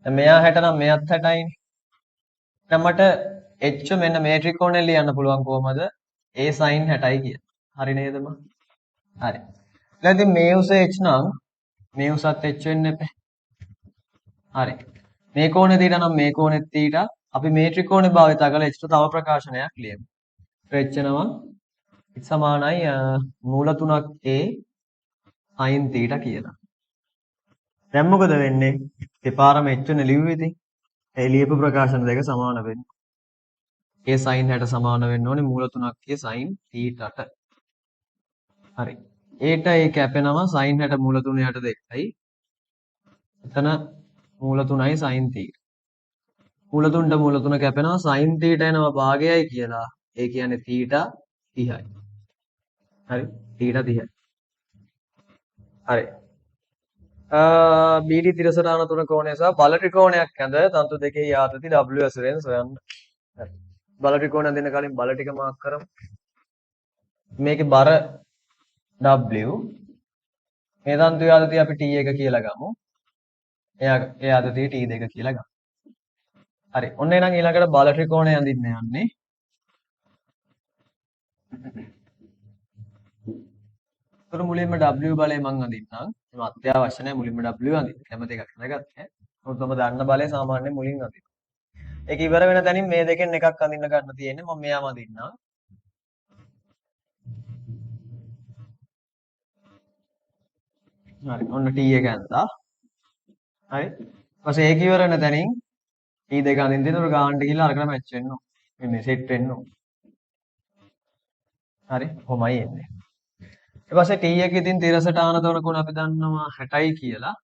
දැන් මෙයා 60 නම් මෙයත් 60යිනේ. දැන් මට h මෙන්න මේ ත්‍රිකෝණය ලියන්න පුළුවන් කොහමද? a sin 60යි කියලා. හරි නේද මම? හරි. දැන් ඉතින් මේ උස h නම් මේ උසත් h වෙන්න එපා. හරි. මේ කෝණය θ නම් මේ කෝණෙත් θ. අපි මේ ත්‍රිකෝණය භාවිත කරලා h ට තව ප්‍රකාශනයක් ලියමු. h එනවා h සමානයි මූල 3ක් a sin θ කියලා. දැන් මොකද වෙන්නේ? දෙපාරම h වෙන ලිව්වේ ඉතින්. ඒ ලියපු ප්‍රකාශන දෙක සමාන වෙන්නේ. a sin 60 සමාන වෙන්න ඕනේ මූල 3ක් a sin θට. හරි. ඒට ඒ කැපෙනවා sin 60 මූල 3 යට 2යි. එතන මූල 3යි sin θ. මූල 3ට මූල 3 කැපෙනවා sin θට එනවා භාගයයි කියලා. ඒ කියන්නේ θ 30යි. හරි. θ 30යි. හරි. BD තිරසට ආනතුන කෝණය සහ බල ත්‍රිකෝණයක් ඇඳ තන්තු දෙකෙහි ආතති W ඇසුරෙන් සොයන්න. හරි. බල ත්‍රිකෝණය දෙන්න කලින් බල ටික මාක් කරමු. මේකේ බර W මේ තන්තුවේ ආතතිය අපි T1 කියලා ගමු. ඒ ආතතිය T2 කියලා ගමු. හරි. ඔන්න එහෙනම් ඊළඟට බල ත්‍රිකෝණය අඳින්න යන්නේ. ඒතර මුලින්ම W බලය මම අඳින්නම්. එහෙනම් අත්‍යවශ්‍ය නැහැ මුලින්ම W අඳින්න. කැමති එකක් හදාගත්තේ. මොකද මම දන්න බලය සාමාන්‍යයෙන් මුලින් අඳිනවා. ඒක ඉවර වෙන තැනින් මේ දෙකෙන් එකක් අඳින්න ගන්න තියෙන්නේ. මම මෙයාම අඳින්නම්. හරි. ඔන්න T1 ඇඳලා. හරි. ඊපස්සේ ඒක ඉවර වෙන තැනින් T2 අඳින්න තියෙන උර ගානට ගිහලා අරකට මැච් වෙන්න ඕන. මේ සෙට් වෙන්න ඕන. හරි. කොහොමයි එන්නේ. ඊට පස්සේ T1 ඉතින් තිරසටාන තවන කොන අපි දන්නවා 60යි කියලා.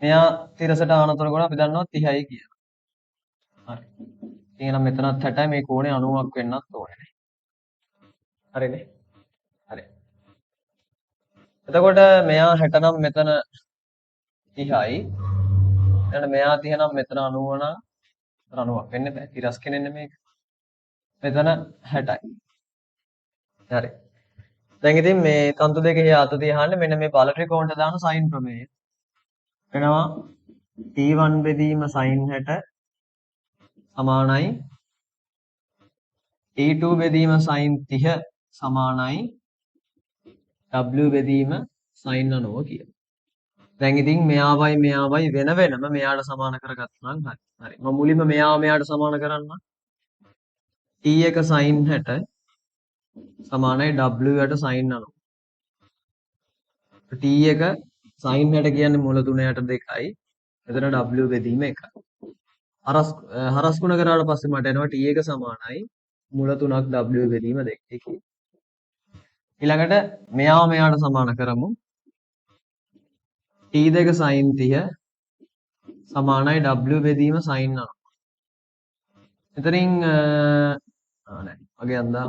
මෙයා තිරසටාන තවන කොන අපි දන්නවා 30යි කියලා. හරි. ඉතින් එහෙනම් මෙතනත් 60යි මේ කෝණේ 90ක් වෙන්නත් ඕනේ නේ. හරිනේ. හරි. එතකොට මෙයා 60 නම් මෙතන 30යි. එහෙනම් මෙයා 30 නම් මෙතන 90 නම් 90ක් වෙන්න බෑ. තිරස් කෙනෙන්නේ මේක. මෙතන 60යි. හරි. දැන් ඉතින් මේ තන්තු දෙකේ ආතතිය අහන්නේ මෙන්න මේ බල ත්‍රිකෝණයට දාන සයින් ප්‍රමේය. වෙනවා T1 බෙදීම sin 60 සමානයි T2 බෙදීම sin 30 සමානයි W බෙදීම sin 90 කියලා. දැන් ඉතින් මෙයාවයි වෙන වෙනම මෙයාට සමාන කරගත්තා නම් හරි. හරි. මම මුලින්ම මෙයාට සමාන කරන්න. T1 sin 60 සමානයි W යට sin 90. T1 sin 60 කියන්නේ මුල 3ට 2යි. එතන W බෙදීම 1යි. හරස් ගුණ කරාට පස්සේ මට එනවා T1 සමානයි මුල 3ක් W බෙදීම 2යි කියලා. ඊළඟට මෙයාට සමාන කරමු. T2 sin 30 සමානයි W බෙදීම sin 90. එතනින් නෑ වගේ අන්දා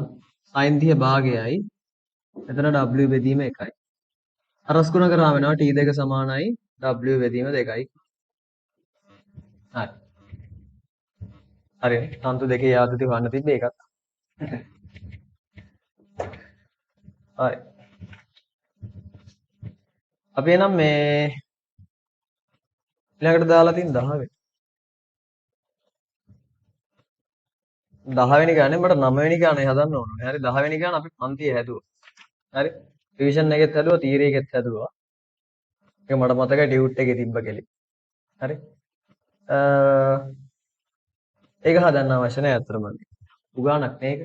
sin 30 භාගයයි. එතන W බෙදීම 1යි. හරස් ගුණ කරා වෙනවා T2 සමානයි W බෙදීම 2යි. හරි. හරිනේ. තන්තු දෙකේ ආතති හොයන්න තිබ්බේ ඒකත්. හරි. අපි එනම් මේ ඊළඟට දාලා තින් 10 වෙනි. 10 වෙනි ගානේ මට 9 වෙනි ගානේ හදන්න ඕනේ. හරි 10 වෙනි ගාන අපි පන්තිය හැදුවා. හරි. රිවිෂන් එකෙත් හැදුවා, තියරි එකෙත් හැදුවා. ඒක මට මතකයි ටියුට් එකේ තිබ්බ කෙලි. හරි. ඒක හදන්න අවශ්‍ය නැහැ අතරම. උගානක් මේක.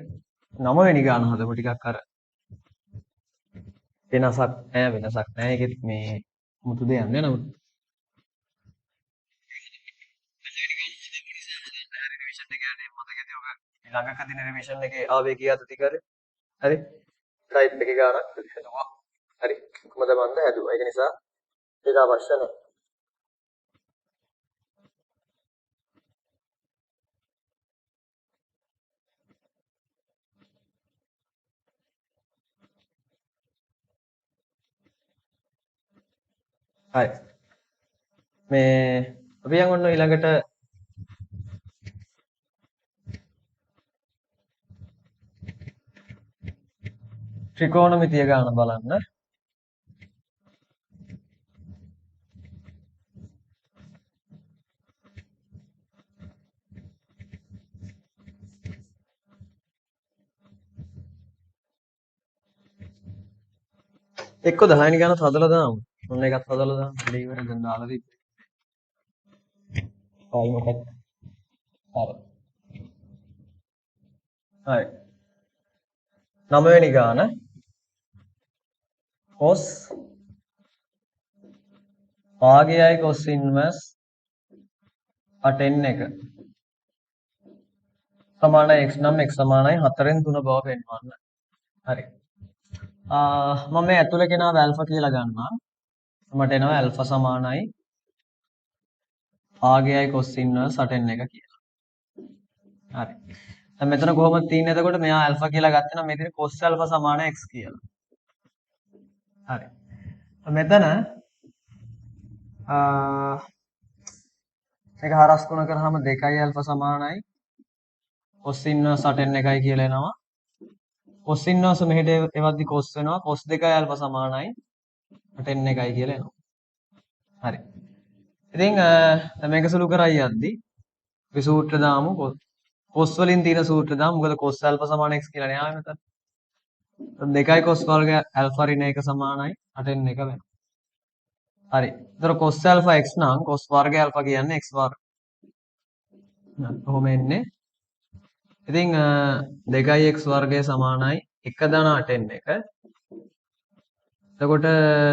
9 වෙනි ගාන හදමු ටිකක් අර වෙනසක් නැහැ. ඒකෙත් මේ මුතු දෙයක් නෑ නමුත් ළඟක දින රිවිෂන් එකේ ආවේ කී අතති කරේ. හරි. ටයිප් එකේ ගානක් හැදුවා. හරි. කොහමද මන්ද හැදුවා. ඒක නිසා ඒක අවශ්‍ය නැහැ. හරි. මේ අපි යන් ඔන්න ඊළඟට ත්‍රිකෝණමිතිය ගාන බලන්න. එක්ක 10 වෙනි ගානත් හදලා දාමු. ඔන්න එකත් හදලා දාමු. ඉතින් ඉවර දැන් දාලා තිබ්බේ. ආයි මොකක්ද? හරි. හරි. 9 වෙනි ගාන cos භාගයයි cos inverse tan එක සමානයි x නම් x සමානයි 4න් 3 බව පෙන්වන්න. හරි. මම මේ ඇතුලේ කෙනාව ඇල්ෆා කියලා ගන්නවා. මට එනවා ඇල්ෆා සමානයි භාගයයි cos inverse tan එක කියලා. හරි. දැන් මෙතන කොහොමද තියෙන්නේ? එතකොට මෙයා ඇල්ෆා කියලා ගත්තේ නම් මෙතන cos alpha සමානයි x කියලා. හරි. මෙතන මේක හරස් ගුණ කරාම 2යි ඇල්ෆා සමානයි cos inverse tan එකයි කියලා එනවා. cos inverse මෙහෙට එවද්දි cos වෙනවා. cos 2යි ඇල්ෆා සමානයි 10 එකයි කියලා එනවා. හරි. ඉතින් දැන් මේක සුළු කරයි යද්දි අපි සූත්‍ර දාමු. cos වලින් තියෙන සූත්‍ර දාමු. මොකද cos alpha සමාන x කියලා නේ ආවේ මෙතන. 2යි cos වර්ග alpha ඍණ 1 සමානයි 8n එක වෙනවා. හරි. ඒතර cos alpha x නම් cos වර්ග alpha කියන්නේ x වර්ග. කොහොම එන්නේ? ඉතින් 2යි x වර්ගය සමානයි 1 ධන 8n එක. එතකොට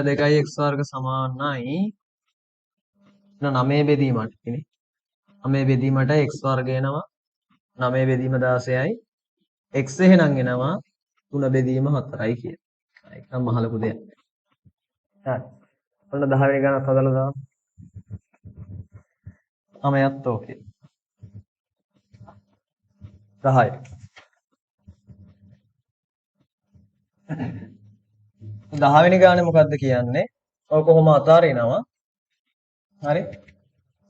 2යි x වර්ග සමානයි 9 බෙදීමට නේ. 9 බෙදීමට x වර්ගය එනවා 9 බෙදීම 16යි x එහෙනම් එනවා 3 බෙදීම 4යි කියලා. ඒක නම් මහ ලොකු දෙයක්. හරි. ඔන්න 10 වෙනි ගණනත් හදලා දාමු. 9ත් ඕකේ. 10යි. 10 වෙනි ගානේ මොකද්ද කියන්නේ? ඔය කොහොම අතාරිනවා? හරි.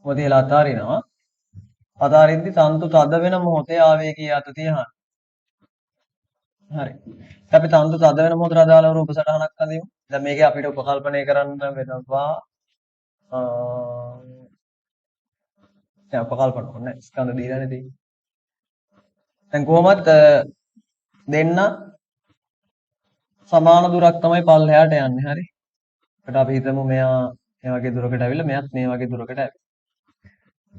මොකද එලා අතාරිනවා. අතාරින්දි තන්තු තද වෙන මොහොතේ ආවේගීය අතතිය අහන්න. හරි. අපි තන්තු තද වෙන මොහොතට අදාළව රූප සටහනක් හදිමු. දැන් මේකේ අපිට උපකල්පනය කරන්න වෙනවා. දැන් උපකල්පන ඕනේ ස්කන්ධ දීලානේ තියෙන්නේ. දැන් කොහොමත් දෙන්න සමාන දුරක් තමයි පල්ලෙහාට යන්නේ. හරි. ඒකට අපි හිතමු මෙයා මේ වගේ දුරකට ඇවිල්ලා මෙයාත් මේ වගේ දුරකට ඇවිල්ලා.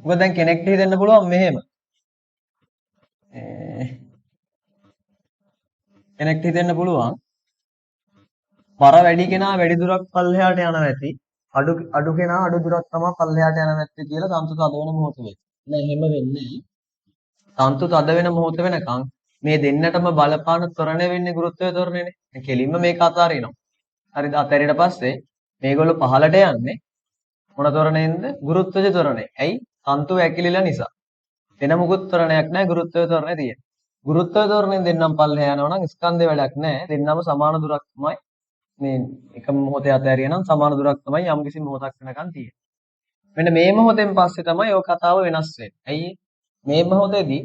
මොකද දැන් කෙනෙක්ට හිතෙන්න පුළුවන් මෙහෙම. කෙනෙක්ට හිතෙන්න පුළුවන් බර වැඩි කෙනා වැඩි දුරක් පල්ලෙහාට යනවා ඇති. අඩු කෙනා අඩු දුරක් තමයි පල්ලෙහාට යනවා නැත්තේ කියලා තන්තු තද වෙන මොහොත වෙයි. නෑ එහෙම වෙන්නේ නෑ. තන්තු තද වෙන මොහොත වෙනකන් මේ දෙන්නටම බලපාන ත්වරණය වෙන්නේ ගුරුත්වයේ ත්වරණයනේ. දැන් කෙලින්ම මේක අතාරිනවා. හරිද? අතෑරියට පස්සේ මේගොල්ලෝ පහළට යන්නේ මොන ත්වරණයෙන්ද? ගුරුත්වජ ත්වරණය. ඇයි? තන්තු වැකිලිලා නිසා. වෙන මුකුත් ත්වරණයක් නැහැ ගුරුත්වයේ ත්වරණය තියෙන. ගුරුත්වයේ ත්වරණයෙන් දෙන්නම් පල්ලෙහා යනවා නම් ස්කන්ධේ වැඩක් නැහැ. දෙන්නම සමාන දුරක් තමයි මේ එකම මොහොතේ අතෑරියා නම් සමාන දුරක් තමයි යම්කිසි මොහොතක් වෙනකන් තියෙන්නේ. මෙන්න මේ මොහොතෙන් පස්සේ තමයි ඔය කතාව වෙනස් වෙන්නේ. ඇයි? මේ මොහොතේදී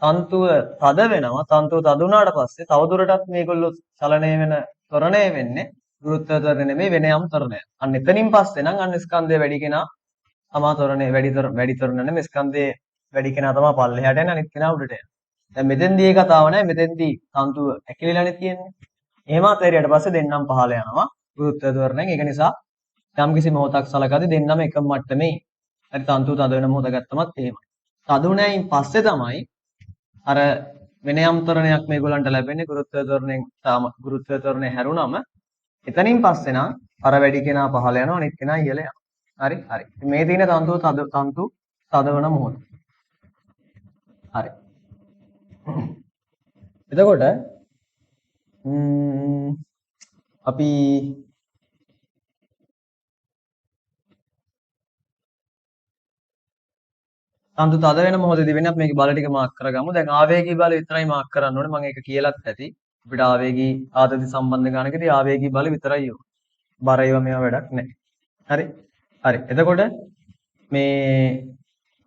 තන්තුව තද වෙනවා. තන්තුව තද වුණාට පස්සේ තවදුරටත් මේගොල්ලෝ චලනය වෙන ත්වරණය වෙන්නේ ගුරුත්වයේ ත්වරණය නෙමෙයි වෙන යම් ත්වරණයක්. අන්න එතනින් පස්සේ නම් අන්න ස්කන්ධය වැඩි කෙනා තමා ත්වරණය වැඩි ත්වරණ නෙමෙයි ස්කන්ධයේ වැඩි කෙනා තමයි පල්ලෙහාට යන්නේ අනිත් කෙනා උඩට යන්නේ. දැන් මෙතෙන්දී ඒ කතාව නැහැ. මෙතෙන්දී තන්තුව ඇකිලිලානේ තියෙන්නේ. එහෙම අතෑරියට පස්සේ දෙන්නම් පහළ යනවා ගුරුත්වයේ ත්වරණයෙන්. ඒක නිසා යම්කිසි මොහොතක් සලකද්දී දෙන්නම එකම මට්ටමේ හරි තන්තුව තද වෙන මොහොත ගත්තමත් එහෙමයි. තද වුණයින් පස්සේ තමයි අර වෙන යම් ත්වරණයක් මේගොල්ලන්ට ලැබෙන්නේ ගුරුත්වයේ ත්වරණයෙන් ගුරුත්වයේ ත්වරණය හැරුණම එතනින් පස්සේ නම් අර වැඩි කෙනා පහළ යනවා අනිත් කෙනා ඉහළ යනවා. හරි හරි. මේ තියෙන තන්තු තද වෙන මොහොත. හරි. එතකොට අපි තන්තු තද වෙන මොහොතේදී වෙන්නේ අපි මේකේ බල ටික මාක් කරගමු. දැන් ආවේගී බල විතරයි මාක් කරන්න ඕනේ. මම ඒක කියලාත් ඇති. අපිට ආවේගී ආතති සම්බන්ධ ගණකදී ආවේගී බල විතරයි ඕනේ. බර ඒවා මේවා වැඩක් නැහැ. හරි. හරි. එතකොට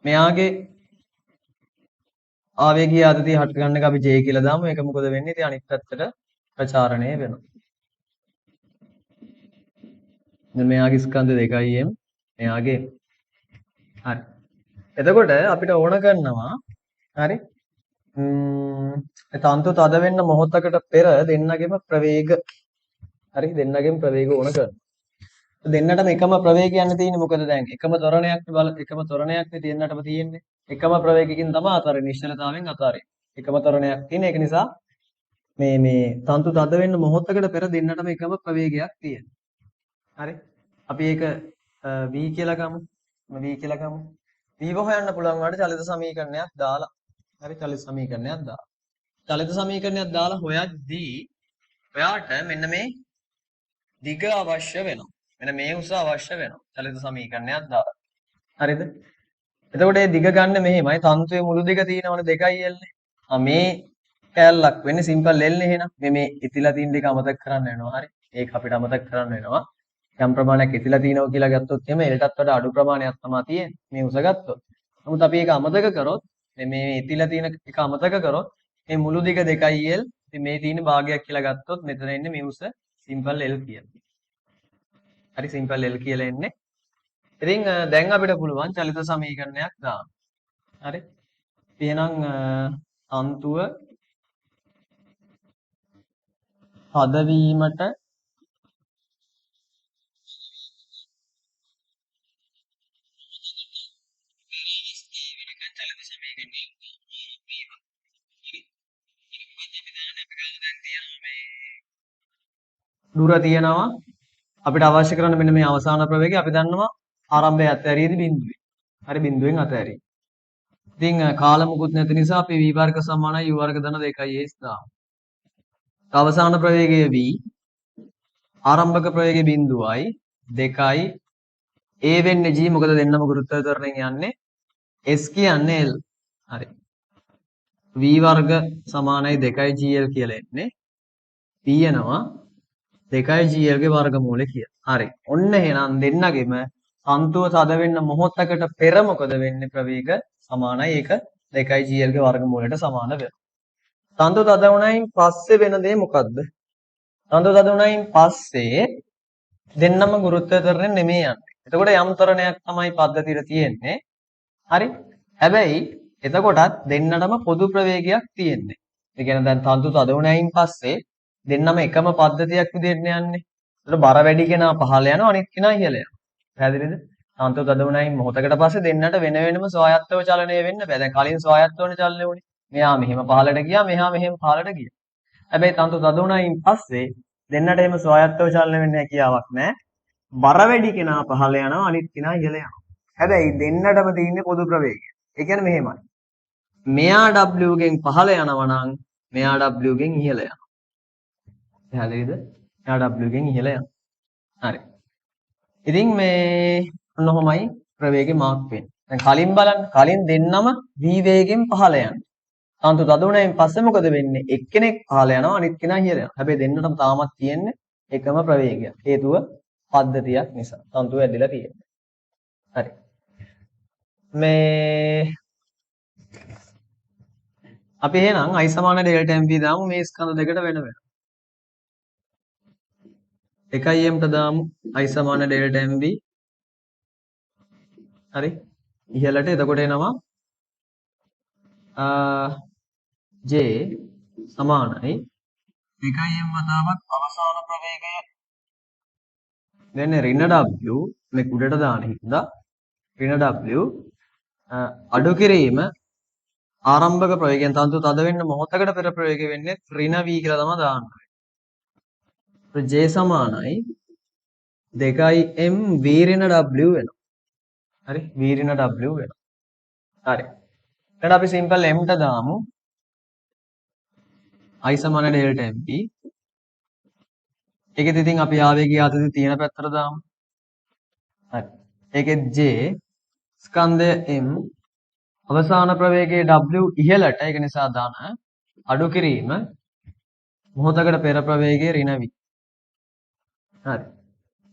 මෙයාගේ ආවේගී ආතතිය හට ගන්න එක අපි J කියලා දාමු. ඒක මොකද වෙන්නේ? ඉතින් අනිත් පැත්තට ප්‍රචාරණය වෙනවා. දැන් මෙයාගේ ස්කන්ධ 2යි m මෙයාගේ හරි. එතකොට අපිට ඕන කරනවා හරි තන්තු තද වෙන්න මොහොතකට පෙර දෙන්නගෙම ප්‍රවේග හරි දෙන්නගෙම ප්‍රවේග ඕන කරනවා. දෙන්නටම එකම ප්‍රවේගයන් තියෙන්නේ මොකද දැන් එකම ත්වරණයක් දෙන්නටම තියෙන්නේ. එකම ප්‍රවේගයකින් තමයි අතරින් නිශ්චලතාවෙන් අතරින්. එකම ත්වරණයක් තියෙන. ඒක නිසා මේ තන්තු තද වෙන්න මොහොතකට පෙර දෙන්නටම එකම ප්‍රවේගයක් තියෙනවා. හරි. අපි ඒක v කියලා ගමු. v කියලා ගමු. v හොයන්න පුළුවන් වලට චලිත සමීකරණයක් දාලා. හරි චලිත සමීකරණයක් දාලා. චලිත සමීකරණයක් දාලා හොයද්දී ඔයාට මෙන්න මේ දිග අවශ්‍ය වෙනවා. මෙන්න මේ උස අවශ්‍ය වෙනවා. චලිත සමීකරණයක් දාලා. හරිද? එතකොට මේ දිග ගන්න මෙහෙමයි. තන්තුවේ මුළු දිග තියෙනවනේ 2යි L නේ. මේ කැලලක් වෙන්නේ සිම්පල් L නේ එහෙනම්. මේ ඉතිලා තියෙන දෙක අමතක කරන්න වෙනවා. හරි. ඒක අපිට අමතක කරන්න වෙනවා. යම් ප්‍රමාණයක් ඉතිලා තියෙනවා කියලා ගත්තොත් එහෙම Lටත් වඩා අඩු ප්‍රමාණයක් තමයි තියෙන්නේ. මේ උස ගත්තොත්. නමුත් අපි ඒක අමතක කරොත් මේ ඉතිලා තියෙන එක අමතක කරොත් මේ මුළු දිග 2යි L. ඉතින් මේ තියෙන භාගයක් කියලා ගත්තොත් මෙතන ඉන්නේ මේ උස සිම්පල් L කියලා. හරි සිම්පල් L කියලා එන්නේ. ඉතින් දැන් අපිට පුළුවන් චලිත සමීකරණයක් දාන්න. හරි. එහෙනම් තන්තුව හදවීමට දුර තියෙනවා අපිට අවශ්‍ය කරන මෙන්න මේ අවසාන ප්‍රවේගය අපි දන්නවා ආරම්භය අත්හැරියේදී බිඳුවේ. හරි බිඳුවෙන් අත්හැරියි. ඉතින් කාල මුකුත් නැති නිසා අපි v වර්ග සමානයි u වර්ග ධන 2s දාමු. අවසාන ප්‍රවේගය v ආරම්භක ප්‍රවේගය බිඳුවයි 2යි a වෙන්නේ g මොකද දෙන්නම ගුරුත්වාකර්ෂණයෙන් යන්නේ s කියන්නේ l. හරි. v වර්ග සමානයි 2යි gl කියලා එන්නේ. p යනවා 2යි gl ගේ වර්ගමූලය කියලා. හරි. ඔන්න එහෙනම් දෙන්නගෙම සන්තුව තද වෙන්න මොහොතකට පෙර මොකද වෙන්නේ ප්‍රවේග සමානයි ඒක 2යි gl ගේ වර්ගමූලයට සමාන වෙනවා. සන්තුව තද වුණයින් පස්සේ වෙන දේ මොකද්ද? සන්තුව තද වුණයින් පස්සේ දෙන්නම ගුරුත්වාකර්ෂණයෙන් නෙමෙයි යන්නේ. එතකොට යම් ත්වරණයක් තමයි පද්ධතියට තියෙන්නේ. හරි. හැබැයි එතකොටත් දෙන්නටම පොදු ප්‍රවේගයක් තියෙන්නේ. ඒ කියන්නේ දැන් තන්තු තද වුණයින් පස්සේ දෙන්නම එකම පද්ධතියක් විදිහට යන්නේ. ඒතකොට බර වැඩි කෙනා පහළ යනවා අනිත් කෙනා ඉහළ යනවා. පැහැදිලිද? තන්තු තද වුණයින් මොහොතකට පස්සේ දෙන්නට වෙන වෙනම ස්වායත්තව චලනය වෙන්න බෑ. දැන් කලින් ස්වායත්තවනේ චලනය වුණේ. මෙහා මෙහෙම පහළට ගියා, මෙහා මෙහෙම පහළට ගියා. හැබැයි තන්තු තද වුණයින් පස්සේ දෙන්නට එහෙම ස්වායත්තව චලනය වෙන්න හැකියාවක් නැහැ. බර වැඩි කෙනා පහළ යනවා අනිත් කෙනා ඉහළ යනවා. හැබැයි දෙන්නටම තියෙන්නේ පොදු ප්‍රවේගය. ඒ කියන්නේ මෙහෙමයි. මෙයා W ගෙන් පහළ යනවා නම් මෙයා W ගෙන් ඉහළ යනවා. පැහැදිලිද? මෙයා W ගෙන් ඉහළ යනවා. හරි. ඉතින් මේ ඔන්නෝමයි ප්‍රවේගේ මාක් වෙන්නේ. දැන් කලින් බලන්න. කලින් දෙන්නම v වේගෙන් පහළ යනවා. තන්තු තද වුණායින් පස්සේ මොකද වෙන්නේ? එක්කෙනෙක් පහළ යනවා අනිත් කෙනා ඉහළ යනවා. හැබැයි දෙන්නටම තාමත් තියෙන්නේ එකම ප්‍රවේගයක්. හේතුව පද්ධතියක් නිසා. තන්තු ඇදලා තියෙන්නේ. හරි. මේ අපි එහෙනම් i සමාන ඩෙල්ටා mv දාමු මේ ස්කන්ධ දෙකට වෙන වෙන. 1m ට දාමු i සමාන ඩෙල්ටා mv. හරි. ඉහළට එතකොට එනවා j සමානයි 1m වතාවක් අවසාන ප්‍රවේගය දෙන්නේ ඍණ w මේ උඩට දාන හින්දා ඍණ w අඩු කිරීම ආරම්භක ප්‍රවේගයෙන් තන්තු තද වෙන්න මොහොතකට පෙර ප්‍රවේගය වෙන්නේ ඍණ v කියලා තමයි දාන්නේ. j සමානයි 2m v ඍණ w වෙනවා. හරි v ඍණ w වෙනවා. හරි. ඊට අපි සිම්පල් m ට දාමු i සමාන ඩෙල්ටා mv. ඒකෙත් ඉතින් අපි ආවේගීය ආතතිය තියෙන පැත්තට දාමු. හරි. ඒකෙත් j ස්කන්ධය m අවසාන ප්‍රවේගයේ w ඉහළට ඒක නිසා දාන අඩු කිරීම මොහොතකට පෙර ප්‍රවේගයේ ඍණ v. හරි.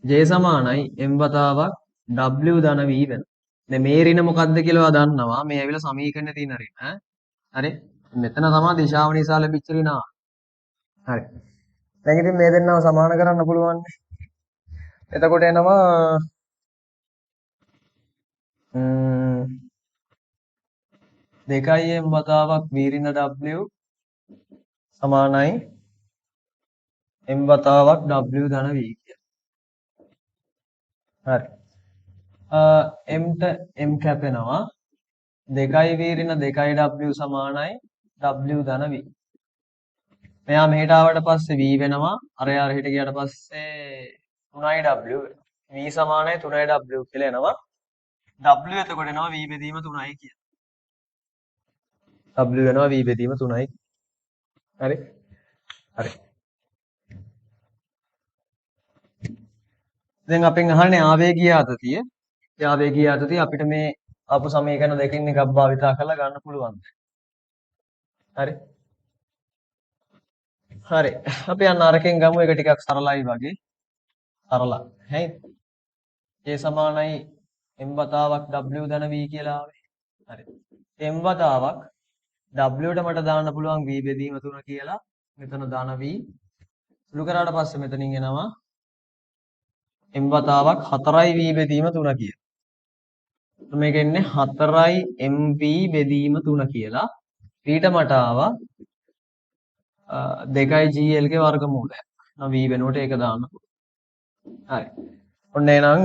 j සමානයි m වතාවක් w ධන v වෙනවා. දැන් මේ ඍණ මොකක්ද කියලා ඔයා දන්නවා. මේ ඇවිල්ලා සමීකරණේ තියෙන ඍණ. හරි. මෙතන තමයි දිශාව නිසා ලැබිච්ච ඍණ. හරි. දැන් ඉතින් මේ දෙන්නව සමාන කරන්න පුළුවන්. එතකොට එනවා 2m වතාවක් v ඍණ w සමානයි m වතාවක් w ධන v කියලා. හරි. m ට m කැපෙනවා 2යි v ඍණ 2යි w සමානයි w ධන v. මෙයා මෙහෙට ආවට පස්සේ v වෙනවා. අරයා අරහෙට ගියාට පස්සේ 3යි w වෙනවා. v සමානයි 3යි w කියලා එනවා. w එතකොට එනවා v බෙදීම 3යි කියලා. w වෙනවා v බෙදීම 3යි. හරි. හරි. දැන් අපෙන් අහන්නේ ආවේගීය ආතතිය. ඒ ආවේගීය ආතතිය අපිට මේ ආපු සමීකරණ දෙකකින් එකක් භාවිතා කරලා ගන්න පුළුවන්. හරි. හරි. අපි යන්න අරකින් ගමු එක ටිකක් සරලයි වගේ. සරලයි. හරි. a සමානයි m වතාවක් w ධන v කියලා ආවේ. හරි. m වතාවක් w ට මට දාන්න පුළුවන් v බෙදීම 3 කියලා. මෙතන දාන v. සුළු කරාට පස්සේ මෙතනින් එනවා m වතාවක් 4යි v බෙදීම 3 කියලා. මේක එන්නේ 4යි mv බෙදීම 3 කියලා. ඊට මට ආවා 2යි gl ගේ වර්ගමූලයක්. නම් v වෙනුවට ඒක දාන්න පුළුවන්. හරි. ඔන්න එහෙනම්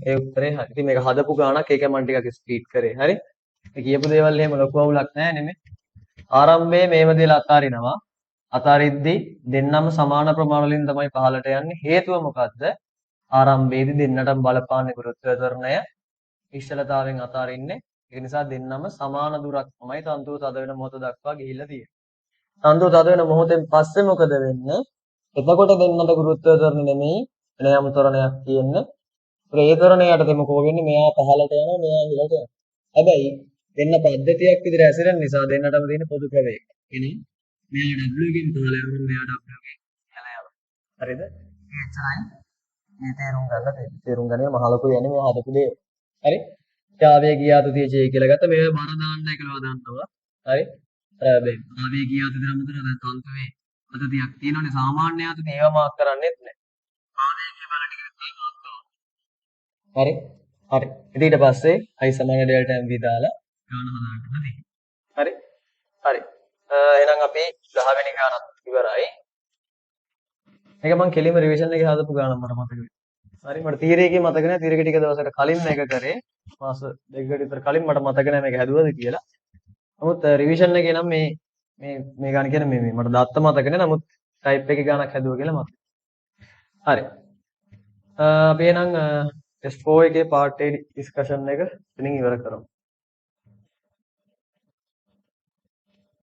ඒ උත්තරේ හරි. ඉතින් මේක හදපු ගාණක් ඒක මම ටිකක් ස්පීඩ් කරේ. හරි. මේ කියපු දේවල් එහෙම ලොකු අවුලක් නැහැ නෙමෙයි. ආරම්භයේ මේව දෙලා අතාරිනවා. අතාරිද්දී දෙන්නම සමාන ප්‍රමාණ වලින් තමයි පහළට යන්නේ. හේතුව මොකද්ද? ආරම්භයේදී දෙන්නටම බලපාන ගුරුත්වාකර්ෂණය නිශ්චලතාවයෙන් අතාරින්නේ. ඒ නිසා දෙන්නම සමාන දුරක් තමයි තන්තුව තද වෙන මොහොත දක්වා ගිහිල්ලා තියෙන්නේ. තන්තුව තද වෙන මොහොතෙන් පස්සේ මොකද වෙන්නේ? එතකොට දෙන්නට ගුරුත්වාකර්ෂණ නෙමෙයි වෙන යම් ත්වරණයක් තියෙන්නේ. ඒ ත්වරණය යටතේ මොකෝ වෙන්නේ? මෙයා පහළට යනවා, මෙයා ඉහළට යනවා. හැබැයි දෙන්න පද්ධතියක් විදිහට ඇසිරෙන නිසා දෙන්නටම තියෙන පොදු ප්‍රවේගය. එනේ මෙයා W ගෙන් පහළ යනවා, මෙයා W ගෙන් ඉහළ යනවා. හරිද? එච්චරයි. මේ තේරුම් ගන්න තියෙන්නේ. තේරුම් ගන්නේ මහ ලොකු යන්නේ මේ හදපු දේ. හරි? ආවේගීය ආතතිය J කියලා ගත්ත මේ බර දාන්නයි කියලා දන්නවා. හරි? දැන් ආවේගීය ආතතිය නම් උතන දැන් තන්තුවේ ආතතියක් තියෙනවනේ සාමාන්‍ය ආතතිය ඒව මාක් කරන්නේත් නැහැ. ආවේගීය බල ටික මාක් කරනවා. හරි? හරි. ඉතින් ඊට පස්සේ I සමාන ඩෙල්ටා mv දාලා ගාන හදාගන්න තියෙනවා. හරි? හරි. එහෙනම් අපි 10 වෙනි ගානත් ඉවරයි. මේක මම කෙලින්ම රිවිෂන් එකේ හදපු ගානක් මට මතක වෙයි. හරි මට තීරයේකේ මතක නැහැ තීරයක ටික දවසකට කලින් මේක කරේ මාස දෙකකට විතර කලින් මට මතක නැහැ මේක හැදුවද කියලා. නමුත් රිවිෂන් එකේ නම් මේ ගාන කියන මේ මට දත්ත මතක නැහැ. නමුත් ටයිප් එකේ ගානක් හැදුවා කියලා මතකයි. හරි. අපි එහෙනම් ටෙස්ට් 4 එකේ පාර්ට් A ඩිස්කෂන් එක ඉතින් ඉවර කරමු.